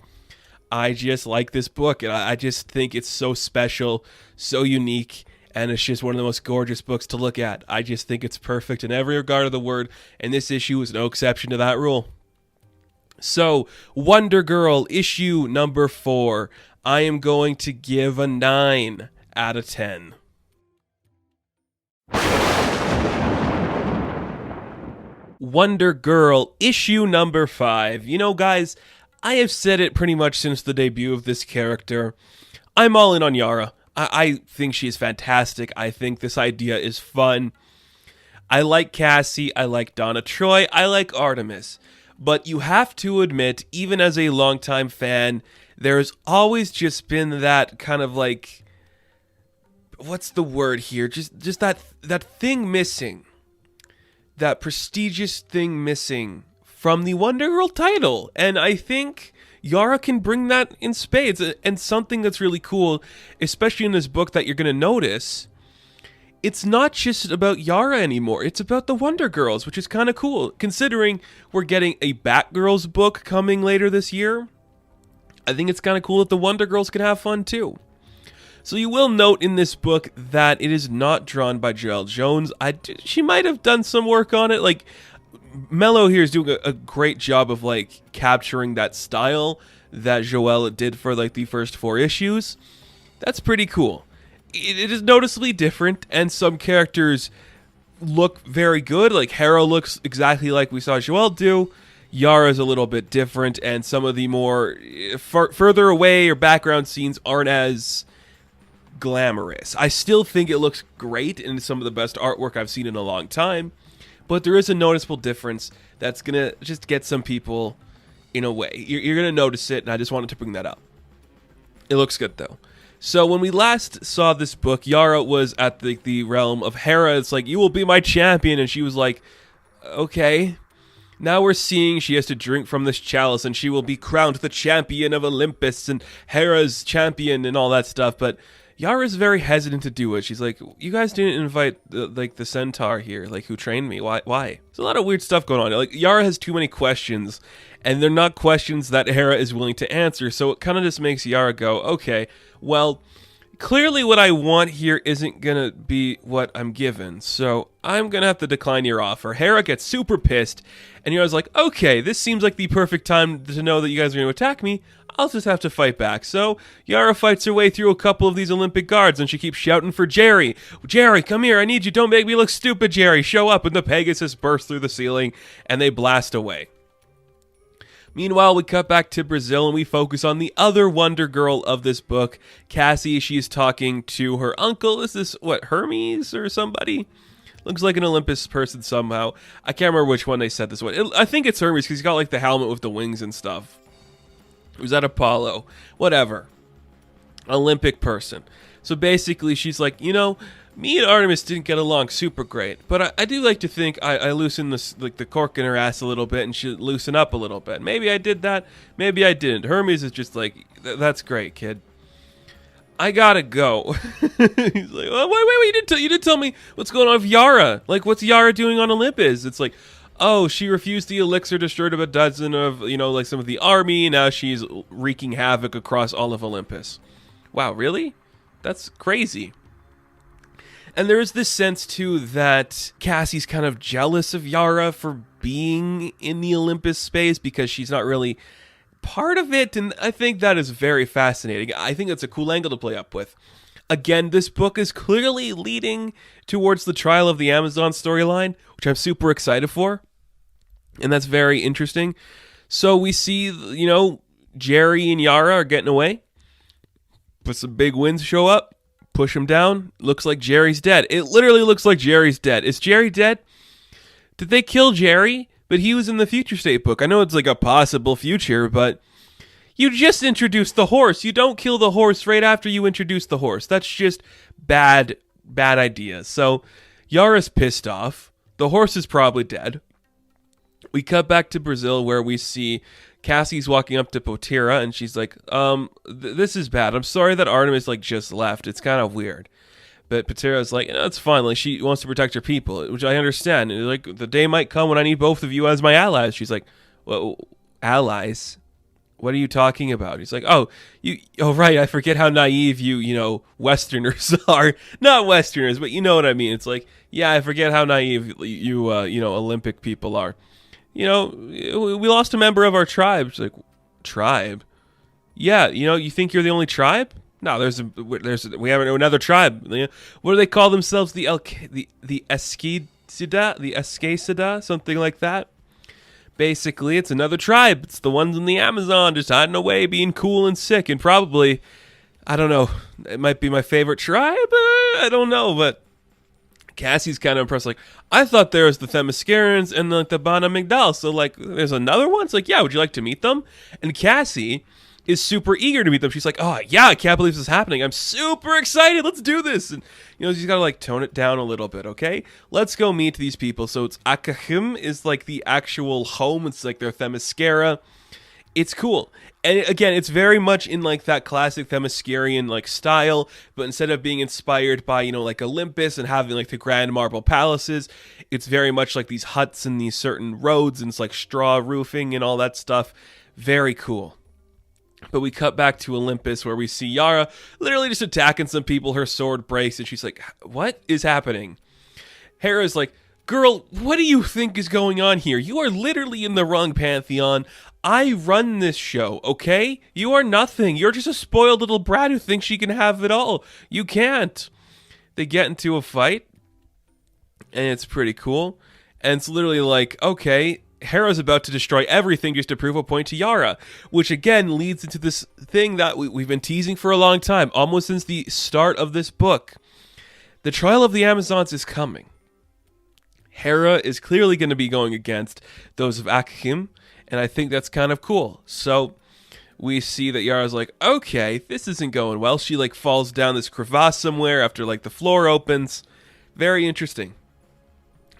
I just like this book, and I just think it's so special, so unique, and it's just one of the most gorgeous books to look at. I just think it's perfect in every regard of the word, and this issue is no exception to that rule. So, Wonder Girl, issue number 4. I am going to give a 9 out of 10. Wonder Girl, issue number 5. Guys, I have said it pretty much since the debut of this character. I'm all in on Yara. I think she's fantastic. I think this idea is fun. I like Cassie. I like Donna Troy. I like Artemis. But you have to admit, even as a longtime fan, there's always just been that kind of like, what's the word here? Just that thing missing. That prestigious thing missing from the Wonder Girl title. And I think Yara can bring that in spades. And something that's really cool, especially in this book that you're going to notice, it's not just about Yara anymore. It's about the Wonder Girls, which is kind of cool. Considering we're getting a Batgirls book coming later this year, I think it's kind of cool that the Wonder Girls can have fun too. So you will note in this book that it is not drawn by Joelle Jones. She might have done some work on it. Like, Mello here is doing a great job of like capturing that style that Joelle did for like the first 4 issues. That's pretty cool. it is noticeably different, and some characters look very good. Like Hera looks exactly like we saw Joelle do. Yara's a little bit different, and some of the more further away or background scenes aren't as glamorous. I still think it looks great, and some of the best artwork I've seen in a long time, but there is a noticeable difference that's gonna just get some people in a way. You're gonna notice it, and I just wanted to bring that up. It looks good though. So when we last saw this book, Yara was at the realm of Hera. It's like, you will be my champion, and she was like, okay. Now we're seeing she has to drink from this chalice, and she will be crowned the champion of Olympus, and Hera's champion, and all that stuff. But Yara's very hesitant to do it. She's like, you guys didn't invite the centaur here, like, who trained me. Why? There's a lot of weird stuff going on. Like, Yara has too many questions, and they're not questions that Hera is willing to answer. So it kind of just makes Yara go, okay, well, clearly what I want here isn't going to be what I'm given. So I'm going to have to decline your offer. Hera gets super pissed, and Yara's like, okay, this seems like the perfect time to know that you guys are going to attack me. I'll just have to fight back. So Yara fights her way through a couple of these Olympic guards, and she keeps shouting for Jerry. Jerry, come here. I need you. Don't make me look stupid, Jerry. Show up. And the Pegasus bursts through the ceiling, and they blast away. Meanwhile, we cut back to Brazil, and we focus on the other Wonder Girl of this book, Cassie. She's talking to her uncle. Is this, what, Hermes or somebody? Looks like an Olympus person somehow. I can't remember which one they said this one. I think it's Hermes, because he's got, like, the helmet with the wings and stuff. Was that Apollo? Whatever. Olympic person. So basically, she's like, you know, me and Artemis didn't get along super great, but I do like to think I loosened the cork in her ass a little bit, and she loosen up a little bit. Maybe I did that. Maybe I didn't. Hermes is just like, that's great, kid. I gotta go. He's like, oh, wait, you didn't tell me what's going on with Yara. Like, what's Yara doing on Olympus? It's like, oh, she refused the elixir, destroyed a dozen of, like some of the army. Now she's wreaking havoc across all of Olympus. Wow, really? That's crazy. And there is this sense, too, that Cassie's kind of jealous of Yara for being in the Olympus space because she's not really part of it. And I think that is very fascinating. I think that's a cool angle to play up with. Again, this book is clearly leading towards the Trial of the Amazon storyline, which I'm super excited for. And that's very interesting. So we see, Jerry and Yara are getting away. But some big winds show up. Push him down. Looks like Jerry's dead. It literally looks like Jerry's dead. Is Jerry dead? Did they kill Jerry? But he was in the Future State book. I know it's like a possible future, but you just introduced the horse. You don't kill the horse right after you introduce the horse. That's just bad idea. So Yara's pissed off. The horse is probably dead. We cut back to Brazil where we see Cassie's walking up to Potira, and she's like, this is bad. I'm sorry that Artemis, just left. It's kind of weird. But Potira's like, no, it's fine. Like, she wants to protect her people, which I understand. And, the day might come when I need both of you as my allies. She's like, well, allies? What are you talking about? He's like, oh, right. I forget how naive you Westerners are. Not Westerners, but you know what I mean. It's like, yeah, I forget how naive you Olympic people are. We lost a member of our tribe. She's like, tribe? Yeah, you think you're the only tribe? No, we have another tribe. What do they call themselves? The Escasida, something like that. Basically, it's another tribe. It's the ones in the Amazon, just hiding away, being cool and sick, and probably, I don't know, it might be my favorite tribe. I don't know, but Cassie's kind of impressed. Like, I thought there was the Themyscirans and the Bana Migdal. So, there's another one? It's like, yeah, would you like to meet them? And Cassie is super eager to meet them. She's like, oh, yeah, I can't believe this is happening. I'm super excited. Let's do this. And, she's got to, tone it down a little bit, okay? Let's go meet these people. So, it's Akahim is, the actual home. It's, their Themyscira. It's cool. And again, it's very much in that classic Themyscirian style, but instead of being inspired by, Olympus and having the grand marble palaces, it's very much like these huts and these certain roads, and it's straw roofing and all that stuff. Very cool. But we cut back to Olympus where we see Yara literally just attacking some people. Her sword breaks and she's like, what is happening? Hera's like, Girl, what do you think is going on here? You are literally in the wrong pantheon. I run this show, okay? You are nothing. You're just a spoiled little brat who thinks she can have it all. You can't. They get into a fight, and it's pretty cool. And it's literally like, okay, Hera's about to destroy everything just to prove a point to Yara, which again leads into this thing that we've been teasing for a long time, almost since the start of this book. The trial of the Amazons is coming. Hera is clearly going to be going against those of Akhim, and I think that's kind of cool. So we see that Yara's like, okay, this isn't going well. She like falls down this crevasse somewhere after like the floor opens. Very interesting.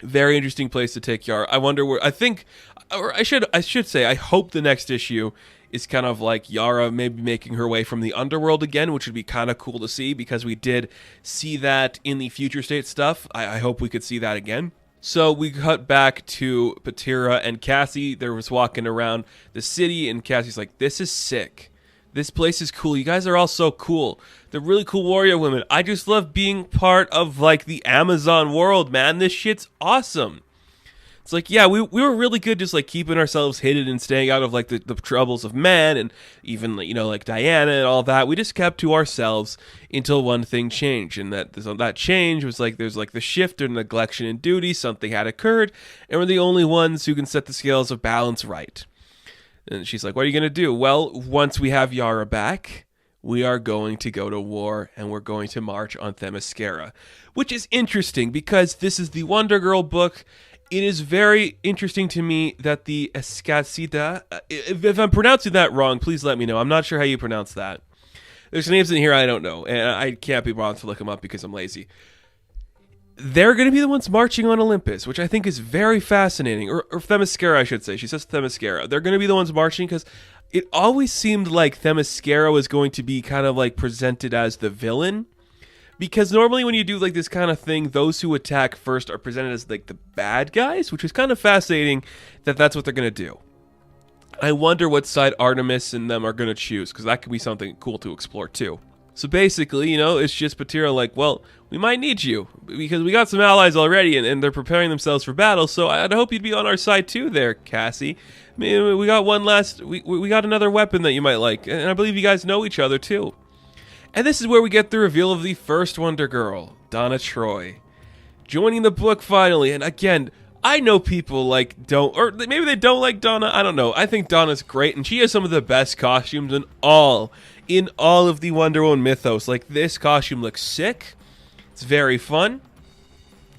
Very interesting place to take Yara. I wonder where, I think, or I should say, I hope the next issue is kind of like Yara maybe making her way from the underworld again, which would be kind of cool to see because we did see that in the future state stuff. I hope we could see that again. So we cut back to Patira and Cassie. They was walking around the city, and Cassie's like, this is sick. This place is cool. You guys are all so cool. They're really cool warrior women. I just love being part of, like, the Amazon world, man. This shit's awesome. It's like, yeah, we were really good just, like, keeping ourselves hidden and staying out of, like, the troubles of man and even, you know, like, Diana and all that. We just kept to ourselves until one thing changed. And that change was, like, there's, like, the shift or neglection in duty. Something had occurred. And we're the only ones who can set the scales of balance right. And she's like, what are you going to do? Well, once we have Yara back, we are going to go to war and we're going to march on Themyscira, which is interesting because this is the Wonder Girl book. It is very interesting to me that the Escacida, if I'm pronouncing that wrong, please let me know. I'm not sure how you pronounce that. There's names in here I don't know, and I can't be bothered to look them up because I'm lazy. They're going to be the ones marching on Olympus, which I think is very fascinating. Or Themyscira, I should say. She says Themyscira. They're going to be the ones marching because it always seemed like Themyscira was going to be kind of like presented as the villain. Because normally when you do like this kind of thing, those who attack first are presented as like the bad guys, which is kind of fascinating that that's what they're going to do. I wonder what side Artemis and them are going to choose, because that could be something cool to explore too. So basically, you know, it's just Patira like, well, we might need you because we got some allies already and they're preparing themselves for battle. So I'd hope you'd be on our side too there, Cassie. I mean, we got we got another weapon that you might like. And I believe you guys know each other too. And this is where we get the reveal of the first Wonder Girl, Donna Troy, joining the book finally. And again, I know people like don't, or maybe they don't like Donna. I don't know. I think Donna's great, and she has some of the best costumes in all of the Wonder Woman mythos. Like, this costume looks sick. It's very fun,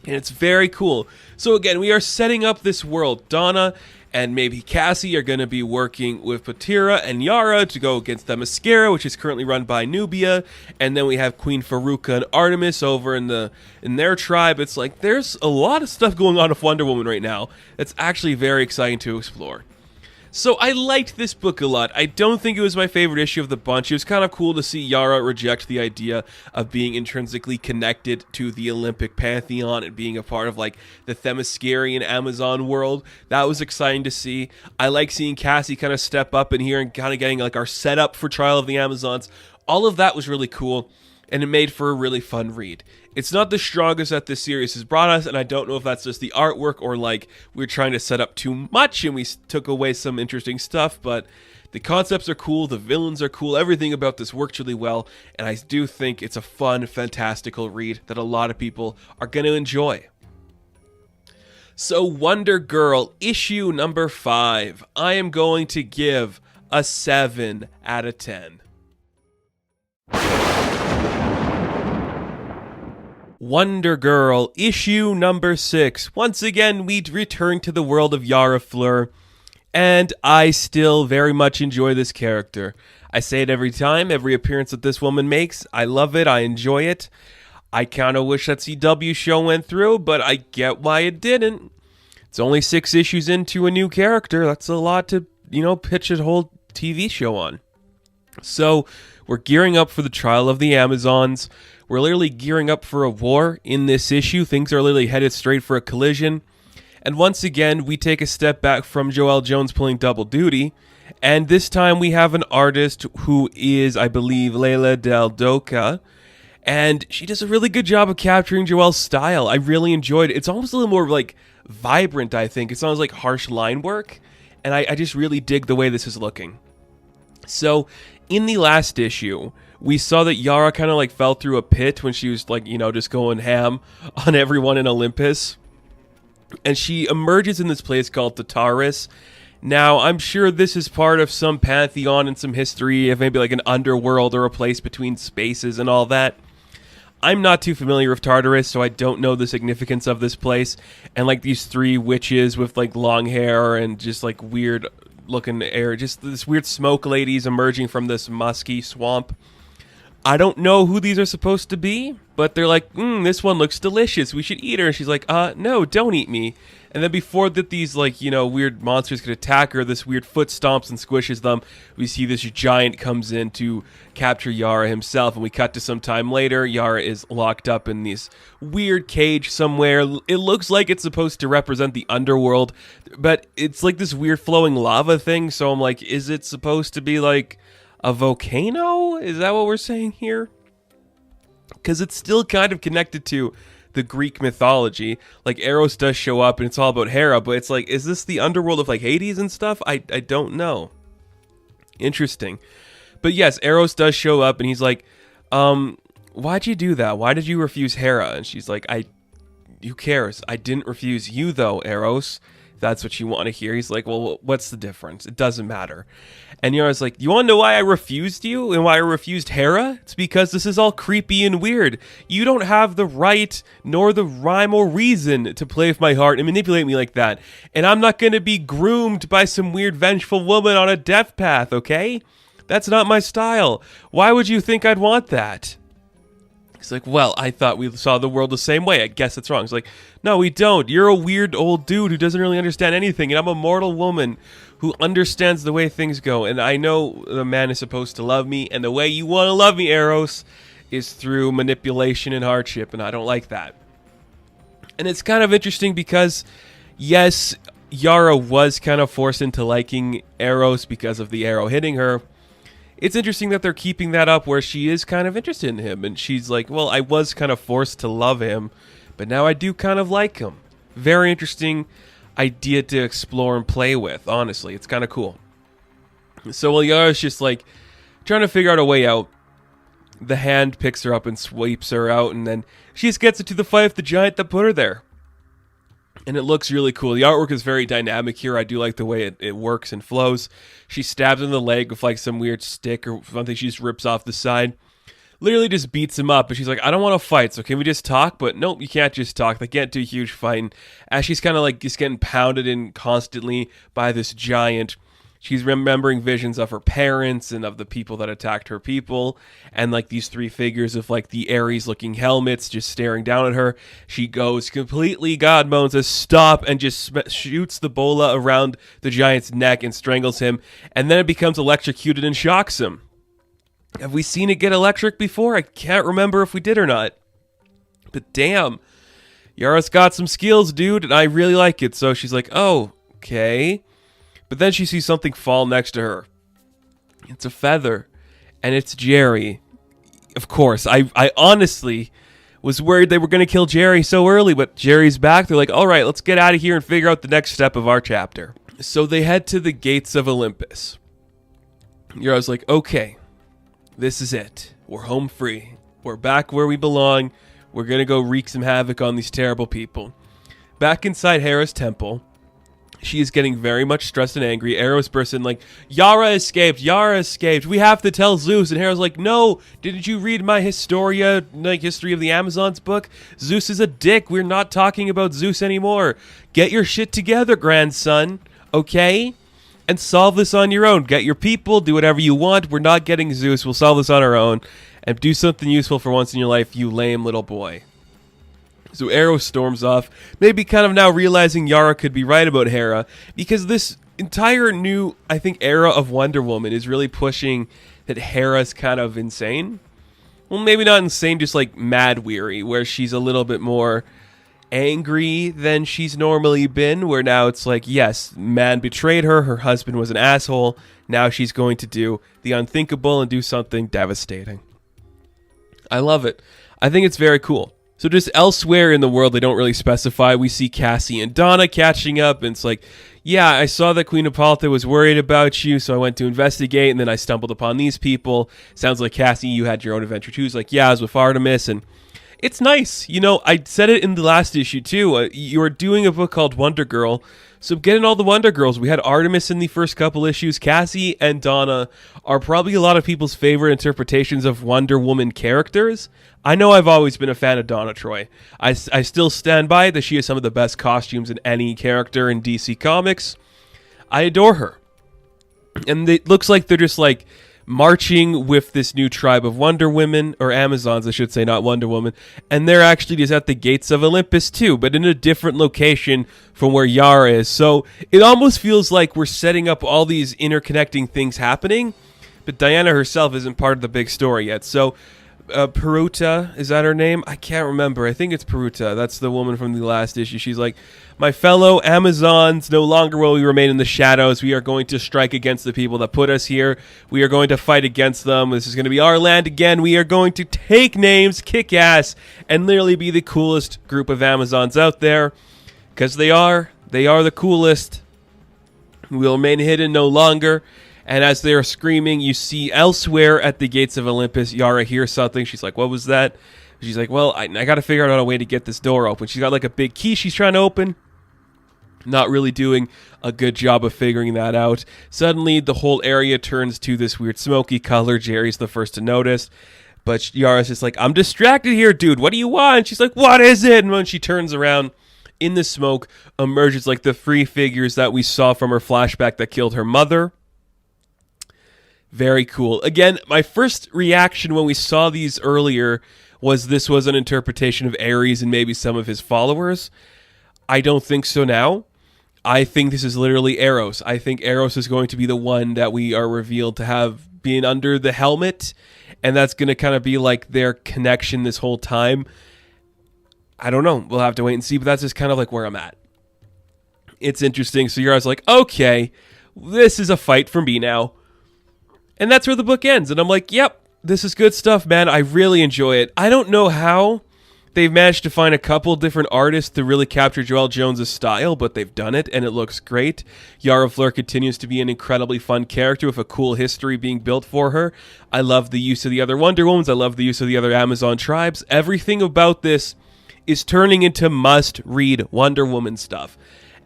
and it's very cool. So again, we are setting up this world. Donna and maybe Cassie are going to be working with Patira and Yara to go against Themyscira, which is currently run by Nubia. And then we have Queen Faruka and Artemis over in their tribe. It's like there's a lot of stuff going on with Wonder Woman right now that's actually very exciting to explore. So I liked this book a lot. I don't think it was my favorite issue of the bunch. It was kind of cool to see Yara reject the idea of being intrinsically connected to the Olympic pantheon and being a part of like the Themyscirian Amazon world. That was exciting to see. I like seeing Cassie kind of step up in here and kind of getting like our setup for Trial of the Amazons. All of that was really cool, and it made for a really fun read. It's not the strongest that this series has brought us, and I don't know if that's just the artwork or like we're trying to set up too much and we took away some interesting stuff, but the concepts are cool, the villains are cool, everything about this works really well, and I do think it's a fun, fantastical read that a lot of people are going to enjoy. So Wonder Girl, issue number 5, I am going to give a 7 out of 10. Wonder Girl, issue number 6. Once again, we return to the world of Yara Flor, and I still very much enjoy this character. I say it every time, every appearance that this woman makes. I love it, I enjoy it. I kind of wish that CW show went through, but I get why it didn't. It's only 6 issues into a new character. That's a lot to, pitch a whole TV show on. So, we're gearing up for the trial of the Amazons. We're literally gearing up for a war in this issue. Things are literally headed straight for a collision. And once again, we take a step back from Joelle Jones pulling double duty. And this time we have an artist who is, I believe, Leila Del Doca. And she does a really good job of capturing Joelle's style. I really enjoyed it. It's almost a little more like vibrant, I think. It sounds like harsh line work. And I just really dig the way this is looking. So, in the last issue, we saw that Yara kind of like fell through a pit when she was like, just going ham on everyone in Olympus. And she emerges in this place called Tartarus. Now, I'm sure this is part of some pantheon and some history of maybe like an underworld or a place between spaces and all that. I'm not too familiar with Tartarus, so I don't know the significance of this place. And like these three witches with like long hair and just like weird looking air, just this weird smoke ladies emerging from this musky swamp. I don't know who these are supposed to be, but they're like, this one looks delicious. We should eat her. And she's like, no, don't eat me. And then before that these like, weird monsters could attack her, this weird foot stomps and squishes them. We see this giant comes in to capture Yara himself. And we cut to some time later. Yara is locked up in this weird cage somewhere. It looks like it's supposed to represent the underworld, but it's like this weird flowing lava thing. So I'm like, is it supposed to be like a volcano? Is that what we're saying here? Because it's still kind of connected to the Greek mythology. Like Eros does show up and it's all about Hera, but it's like, is this the underworld of like Hades and stuff? I don't know. Interesting. But yes, Eros does show up and he's like, why'd you do that? Why did you refuse Hera? And she's like, who cares? I didn't refuse you though, Eros. That's what you want to hear. He's like, well, what's the difference? It doesn't matter. And Yara's like, you want to know why I refused you and why I refused Hera? It's because this is all creepy and weird. You don't have the right nor the rhyme or reason to play with my heart and manipulate me like that. And I'm not going to be groomed by some weird vengeful woman on a death path, okay? That's not my style. Why would you think I'd want that? He's like, well, I thought we saw the world the same way. I guess that's wrong. He's like, no, we don't. You're a weird old dude who doesn't really understand anything, and I'm a mortal woman who understands the way things go. And I know the man is supposed to love me, and the way you want to love me, Eros, is through manipulation and hardship, and I don't like that. And it's kind of interesting because, yes, Yara was kind of forced into liking Eros because of the arrow hitting her. It's interesting that they're keeping that up where she is kind of interested in him. And she's like, well, I was kind of forced to love him, but now I do kind of like him. Very interesting idea to explore and play with, honestly. It's kind of cool. So while Yara's just like trying to figure out a way out, the hand picks her up and sweeps her out. And then she just gets into the fight with the giant that put her there. And it looks really cool. The artwork is very dynamic here. I do like the way it works and flows. She stabs him in the leg with like some weird stick or something. She just rips off the side. Literally just beats him up. And she's like, I don't want to fight, so can we just talk? But nope, you can't just talk. They can't do a huge fight. And as she's kind of like just getting pounded in constantly by this giant, she's remembering visions of her parents and of the people that attacked her people. And like these three figures of like the Ares looking helmets just staring down at her. She goes completely God mode, says stop, and just shoots the bola around the giant's neck and strangles him. And then it becomes electrocuted and shocks him. Have we seen it get electric before? I can't remember if we did or not. But damn, Yara's got some skills, dude, and I really like it. So she's like, oh, okay. But then she sees something fall next to her. It's a feather. And it's Jerry. Of course, I honestly was worried they were going to kill Jerry so early, but Jerry's back. They're like, all right, let's get out of here and figure out the next step of our chapter. So they head to the gates of Olympus. Yara's like, okay, this is it. We're home free. We're back where we belong. We're going to go wreak some havoc on these terrible people. Back inside Hera's temple, she is getting very much stressed and angry. Eros bursts in like, Yara escaped. Yara escaped. We have to tell Zeus. And Hera's like, no, didn't you read my history of the Amazons book? Zeus is a dick. We're not talking about Zeus anymore. Get your shit together, grandson. Okay? And solve this on your own. Get your people. Do whatever you want. We're not getting Zeus. We'll solve this on our own. And do something useful for once in your life, you lame little boy. So Eros storms off, maybe kind of now realizing Yara could be right about Hera, because this entire new, I think, era of Wonder Woman is really pushing that Hera's kind of insane. Well, maybe not insane, just like mad weary, where she's a little bit more angry than she's normally been, where now it's like, yes, man betrayed her, her husband was an asshole, now she's going to do the unthinkable and do something devastating. I love it. I think it's very cool. So just elsewhere in the world, they don't really specify. We see Cassie and Donna catching up, and it's like, yeah, I saw that Queen Hippolyta was worried about you, so I went to investigate, and then I stumbled upon these people. Sounds like, Cassie, you had your own adventure too. It's like, yeah, I was with Artemis, and it's nice. You know, I said it in the last issue too. You were doing a book called Wonder Girl, so get in all the Wonder Girls. We had Artemis in the first couple issues. Cassie and Donna are probably a lot of people's favorite interpretations of Wonder Woman characters. I know I've always been a fan of Donna Troy. I still stand by it that she has some of the best costumes in any character in DC Comics. I adore her. And it looks like they're just like marching with this new tribe of Wonder Women, or Amazons, I should say, not Wonder Woman. And they're actually just at the gates of Olympus too, but in a different location from where Yara is. So it almost feels like we're setting up all these interconnecting things happening, but Diana herself isn't part of the big story yet. So Peruta, is that her name? I can't remember. I think it's Peruta. That's the woman from the last issue. She's like, my fellow Amazons, no longer will we remain in the shadows. We are going to strike against the people that put us here. We are going to fight against them. This is going to be our land again. We are going to take names, kick ass, and literally be the coolest group of Amazons out there. Because they are the coolest. We'll remain hidden no longer. And as they're screaming, you see elsewhere at the gates of Olympus, Yara hears something. She's like, what was that? She's like, well, I got to figure out a way to get this door open. She's got like a big key she's trying to open. Not really doing a good job of figuring that out. Suddenly, the whole area turns to this weird smoky color. Jerry's the first to notice. But Yara's just like, I'm distracted here, dude. What do you want? She's like, what is it? And when she turns around, in the smoke emerges like the three figures that we saw from her flashback that killed her mother. Very cool. Again, my first reaction when we saw these earlier was this was an interpretation of Ares and maybe some of his followers. I don't think so now. I think this is literally Eros. I think Eros is going to be the one that we are revealed to have been under the helmet, and that's going to kind of be like their connection this whole time. I don't know. We'll have to wait and see, but that's just kind of like where I'm at. It's interesting. So you're always like, okay, this is a fight for me now. And that's where the book ends. And I'm like, yep, this is good stuff, man. I really enjoy it. I don't know how they've managed to find a couple different artists to really capture Joelle Jones' style, but they've done it, and it looks great. Yara Flor continues to be an incredibly fun character with a cool history being built for her. I love the use of the other Wonder Womans. I love the use of the other Amazon tribes. Everything about this is turning into must-read Wonder Woman stuff.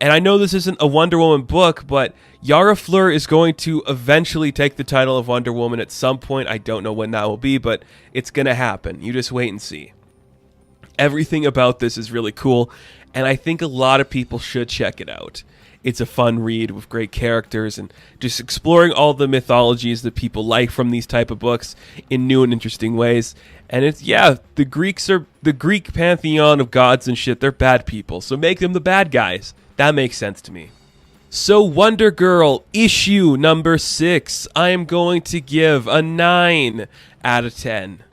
And I know this isn't a Wonder Woman book, but Yara Flor is going to eventually take the title of Wonder Woman at some point. I don't know when that will be, but it's going to happen. You just wait and see. Everything about this is really cool, and I think a lot of people should check it out. It's a fun read with great characters and just exploring all the mythologies that people like from these type of books in new and interesting ways. And it's, yeah, the Greek pantheon of gods and shit, they're bad people, so make them the bad guys. That makes sense to me. So Wonder Girl, issue number 6, I am going to give a 9 out of 10.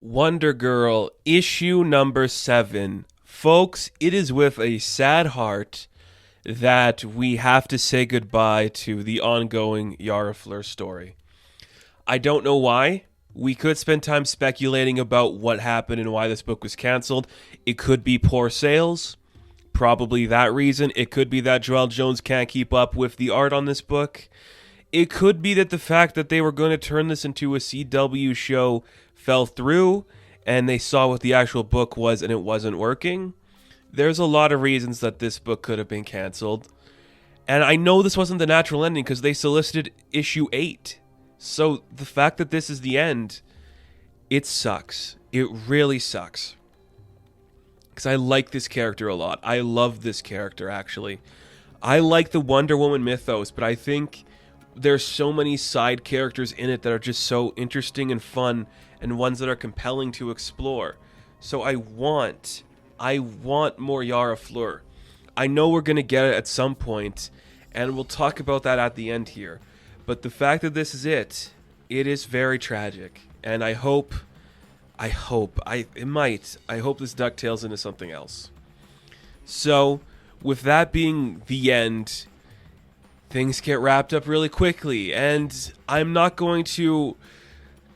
Wonder Girl, issue number 7. Folks, it is with a sad heart that we have to say goodbye to the ongoing Yara Flor story. I don't know why. We could spend time speculating about what happened and why this book was canceled. It could be poor sales. Probably that reason. It could be that Joelle Jones can't keep up with the art on this book. It could be that the fact that they were going to turn this into a CW show fell through and they saw what the actual book was and it wasn't working. There's a lot of reasons that this book could have been canceled. And I know this wasn't the natural ending because they solicited issue 8. So the fact that this is the end, it sucks. It really sucks. Because I like this character a lot. I love this character, actually. I like the Wonder Woman mythos, but I think there's so many side characters in it that are just so interesting and fun, and ones that are compelling to explore. So I want more Yara Flor. I know we're going to get it at some point, and we'll talk about that at the end here. But the fact that this is it is very tragic. And I hope this ducktails into something else. So, with that being the end, things get wrapped up really quickly. And I'm not going to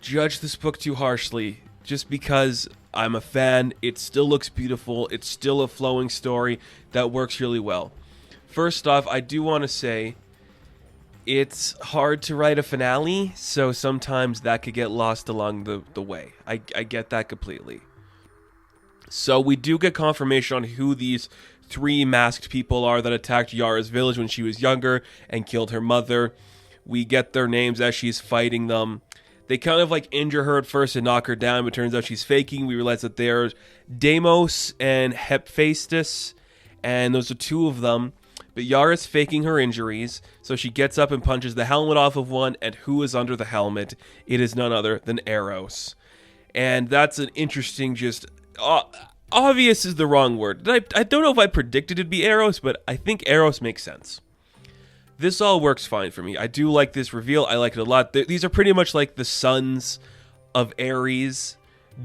judge this book too harshly just because I'm a fan. It still looks beautiful. It's still a flowing story that works really well. First off, I do want to say it's hard to write a finale, so sometimes that could get lost along the way. I get that completely. So we do get confirmation on who these 3 masked people are that attacked Yara's village when she was younger and killed her mother. We get their names as she's fighting them. They kind of like injure her at first and knock her down, but it turns out she's faking. We realize that they're Deimos and Hephaestus, and those are 2 of them. But Yara's faking her injuries, so she gets up and punches the helmet off of one, and who is under the helmet? It is none other than Eros. And that's an interesting, just... obvious is the wrong word. I don't know if I predicted it'd be Eros, but I think Eros makes sense. This all works fine for me. I do like this reveal. I like it a lot. These are pretty much like the sons of Ares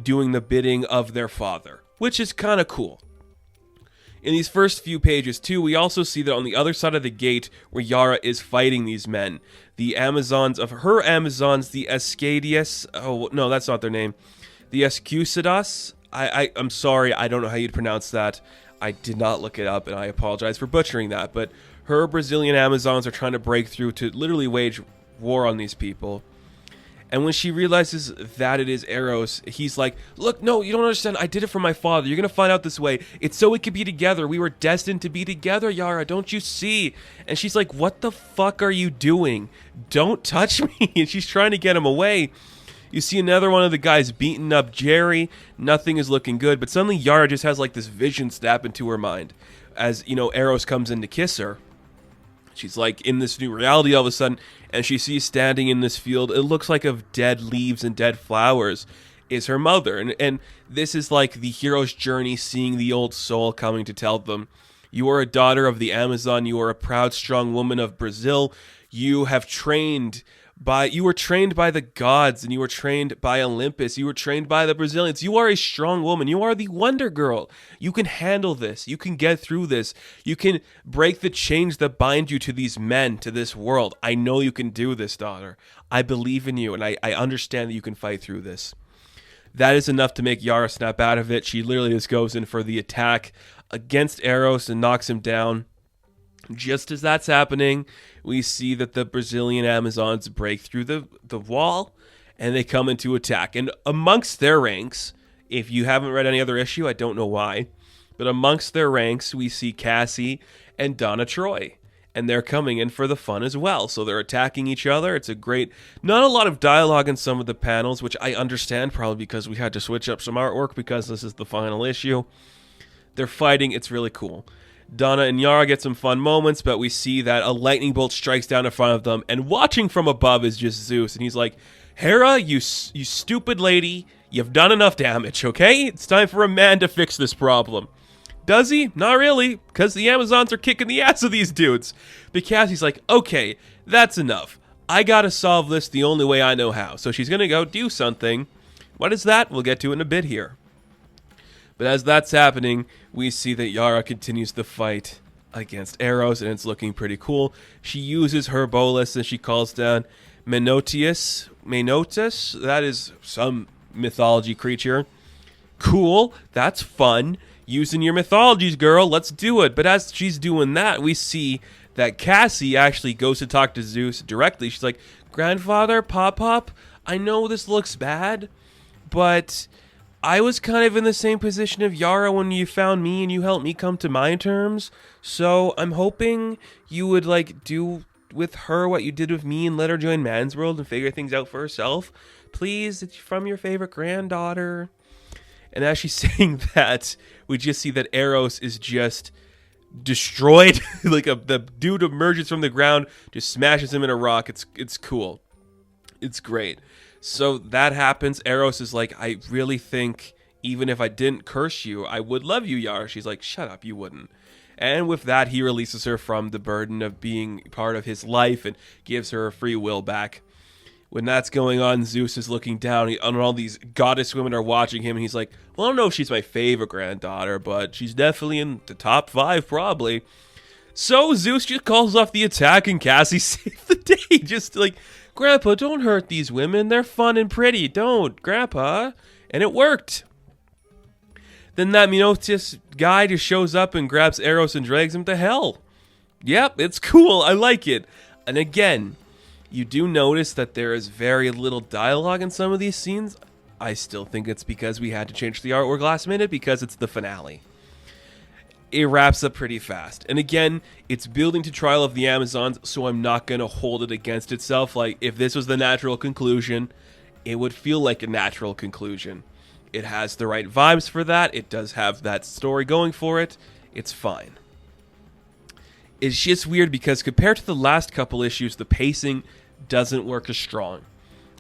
doing the bidding of their father, which is kind of cool. In these first few pages, too, we also see that on the other side of the gate where Yara is fighting these men, the Amazons of her Amazons, the Ascadius... Oh, no, that's not their name. The Escusidas... I'm sorry, I don't know how you'd pronounce that. I did not look it up, and I apologize for butchering that. But her Brazilian Amazons are trying to break through to literally wage war on these people. And when she realizes that it is Eros, he's like, look, no, you don't understand. I did it for my father. You're going to find out this way. It's so we could be together. We were destined to be together, Yara. Don't you see? And she's like, what the fuck are you doing? Don't touch me. And she's trying to get him away. You see another one of the guys beating up Jerry. Nothing is looking good. But suddenly Yara just has like this vision snap into her mind. As, you know, Eros comes in to kiss her. She's like in this new reality all of a sudden, and she sees standing in this field, it looks like of dead leaves and dead flowers, is her mother. And this is like the hero's journey, seeing the old soul coming to tell them, you are a daughter of the Amazon, you are a proud, strong woman of Brazil, you were trained by the gods, and you were trained by Olympus, you were trained by the Brazilians, you are a strong woman, you are the Wonder Girl, you can handle this, you can get through this, you can break the chains that bind you to these men, to this world. I know you can do this, daughter. I believe in you, and I understand that you can fight through this. That is enough to make Yara snap out of it. She literally just goes in for the attack against Eros and knocks him down. Just as that's happening, we see that the Brazilian Amazons break through the wall, and they come into attack. And amongst their ranks, if you haven't read any other issue, I don't know why, but amongst their ranks, we see Cassie and Donna Troy. And they're coming in for the fun as well. So they're attacking each other. It's a great... Not a lot of dialogue in some of the panels, which I understand, probably because we had to switch up some artwork because this is the final issue. They're fighting. It's really cool. Donna and Yara get some fun moments, but we see that a lightning bolt strikes down in front of them, and watching from above is just Zeus, and he's like, Hera, you stupid lady, you've done enough damage, okay? It's time for a man to fix this problem. Does he? Not really, because the Amazons are kicking the ass of these dudes. But Cassie's like, okay, that's enough. I gotta solve this the only way I know how. So she's gonna go do something. What is that? We'll get to in a bit here. But as that's happening, we see that Yara continues the fight against Eros, and it's looking pretty cool. She uses her bolus, and she calls down Menotius, that is some mythology creature. Cool, that's fun. Using your mythologies, girl, let's do it. But as she's doing that, we see that Cassie actually goes to talk to Zeus directly. She's like, Grandfather, Pop, I know this looks bad, but I was kind of in the same position of Yara when you found me and you helped me come to my terms. So I'm hoping you would like do with her what you did with me and let her join Man's World and figure things out for herself. Please, it's from your favorite granddaughter. And as she's saying that, we just see that Eros is just destroyed. The dude emerges from the ground, just smashes him in a rock. It's cool. It's great. So that happens. Eros is like, I really think even if I didn't curse you, I would love you, Yara. She's like, shut up, you wouldn't. And with that, he releases her from the burden of being part of his life and gives her her free will back. When that's going on, Zeus is looking down, and all these goddess women are watching him, and he's like, well, I don't know if she's my favorite granddaughter, but she's definitely in the top 5, probably. So Zeus just calls off the attack and Cassie saves the day. Just like, Grandpa, don't hurt these women. They're fun and pretty. Don't, Grandpa. And it worked. Then that Menoetius guy just shows up and grabs Eros and drags him to hell. Yep, it's cool. I like it. And again, you do notice that there is very little dialogue in some of these scenes. I still think it's because we had to change the artwork last minute because it's the finale. It wraps up pretty fast. And again, it's building to Trial of the Amazons, so I'm not going to hold it against itself. Like, if this was the natural conclusion, it would feel like a natural conclusion. It has the right vibes for that. It does have that story going for it. It's fine. It's just weird because compared to the last couple issues, the pacing doesn't work as strong.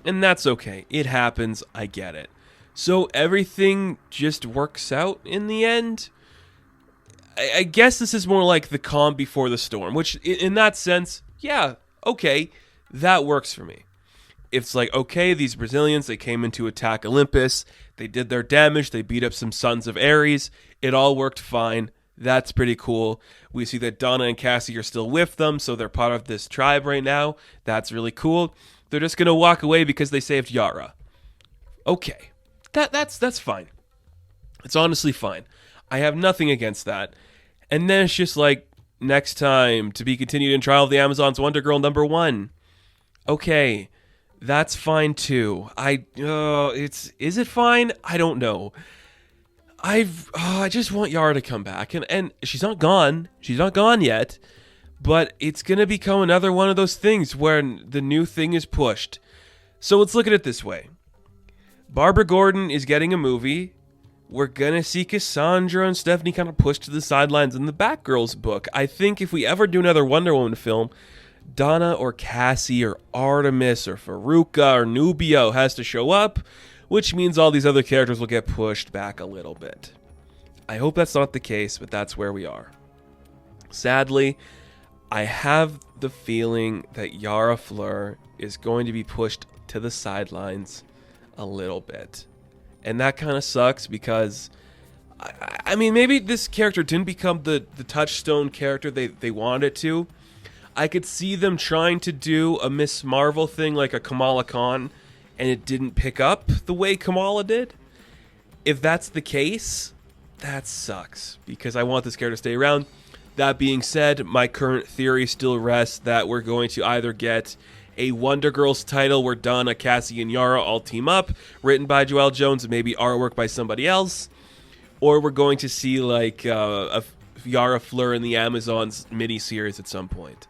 And that's okay. It happens. I get it. So everything just works out in the end. I guess this is more like the calm before the storm, which in that sense, yeah, okay, that works for me. It's like, okay, these Brazilians, they came in to attack Olympus. They did their damage. They beat up some sons of Ares. It all worked fine. That's pretty cool. We see that Donna and Cassie are still with them, so they're part of this tribe right now. That's really cool. They're just going to walk away because they saved Yara. Okay, that's fine. It's honestly fine. I have nothing against that. And then it's just like, next time, to be continued in Trial of the Amazons, Wonder Girl #1. Okay, that's fine too. Is it fine? I don't know. I just want Yara to come back, and she's not gone. She's not gone yet, but it's gonna become another one of those things where the new thing is pushed. So let's look at it this way: Barbara Gordon is getting a movie. We're gonna see Cassandra and Stephanie kind of pushed to the sidelines in the Batgirls book. I think if we ever do another Wonder Woman film, Donna or Cassie or Artemis or Faruka or Nubia has to show up, which means all these other characters will get pushed back a little bit. I hope that's not the case, but that's where we are. Sadly, I have the feeling that Yara Flor is going to be pushed to the sidelines a little bit. And that kind of sucks because, I mean, maybe this character didn't become the touchstone character they wanted it to. I could see them trying to do a Miss Marvel thing like a Kamala Khan, and it didn't pick up the way Kamala did. If that's the case, that sucks, because I want this character to stay around. That being said, my current theory still rests that we're going to either get a Wonder Girls title where Donna, Cassie, and Yara all team up, written by Joelle Jones and maybe artwork by somebody else, or we're going to see like a Yara Flor in the Amazons miniseries at some point.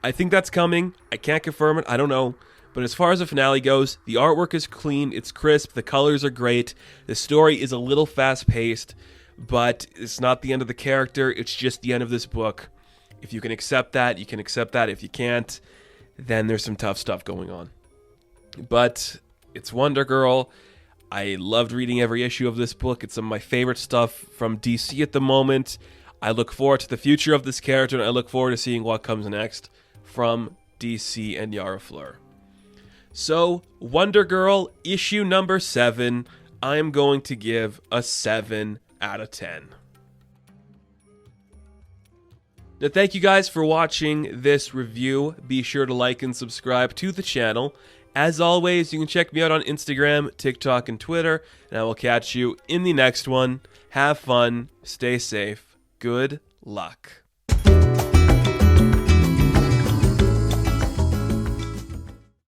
I think that's coming. I can't confirm it. I don't know. But as far as the finale goes, the artwork is clean. It's crisp. The colors are great. The story is a little fast-paced, but it's not the end of the character. It's just the end of this book. If you can accept that, you can accept that. If you can't, then there's some tough stuff going on. But it's Wonder Girl. I loved reading every issue of this book. It's some of my favorite stuff from DC at the moment. I look forward to the future of this character, and I look forward to seeing what comes next from DC and Yara Flor. So, Wonder Girl, issue number 7, I am going to give a 7 out of 10. Now, thank you guys for watching this review. Be sure to like and subscribe to the channel. As always, you can check me out on Instagram, TikTok, and Twitter, and I will catch you in the next one. Have fun, stay safe, good luck.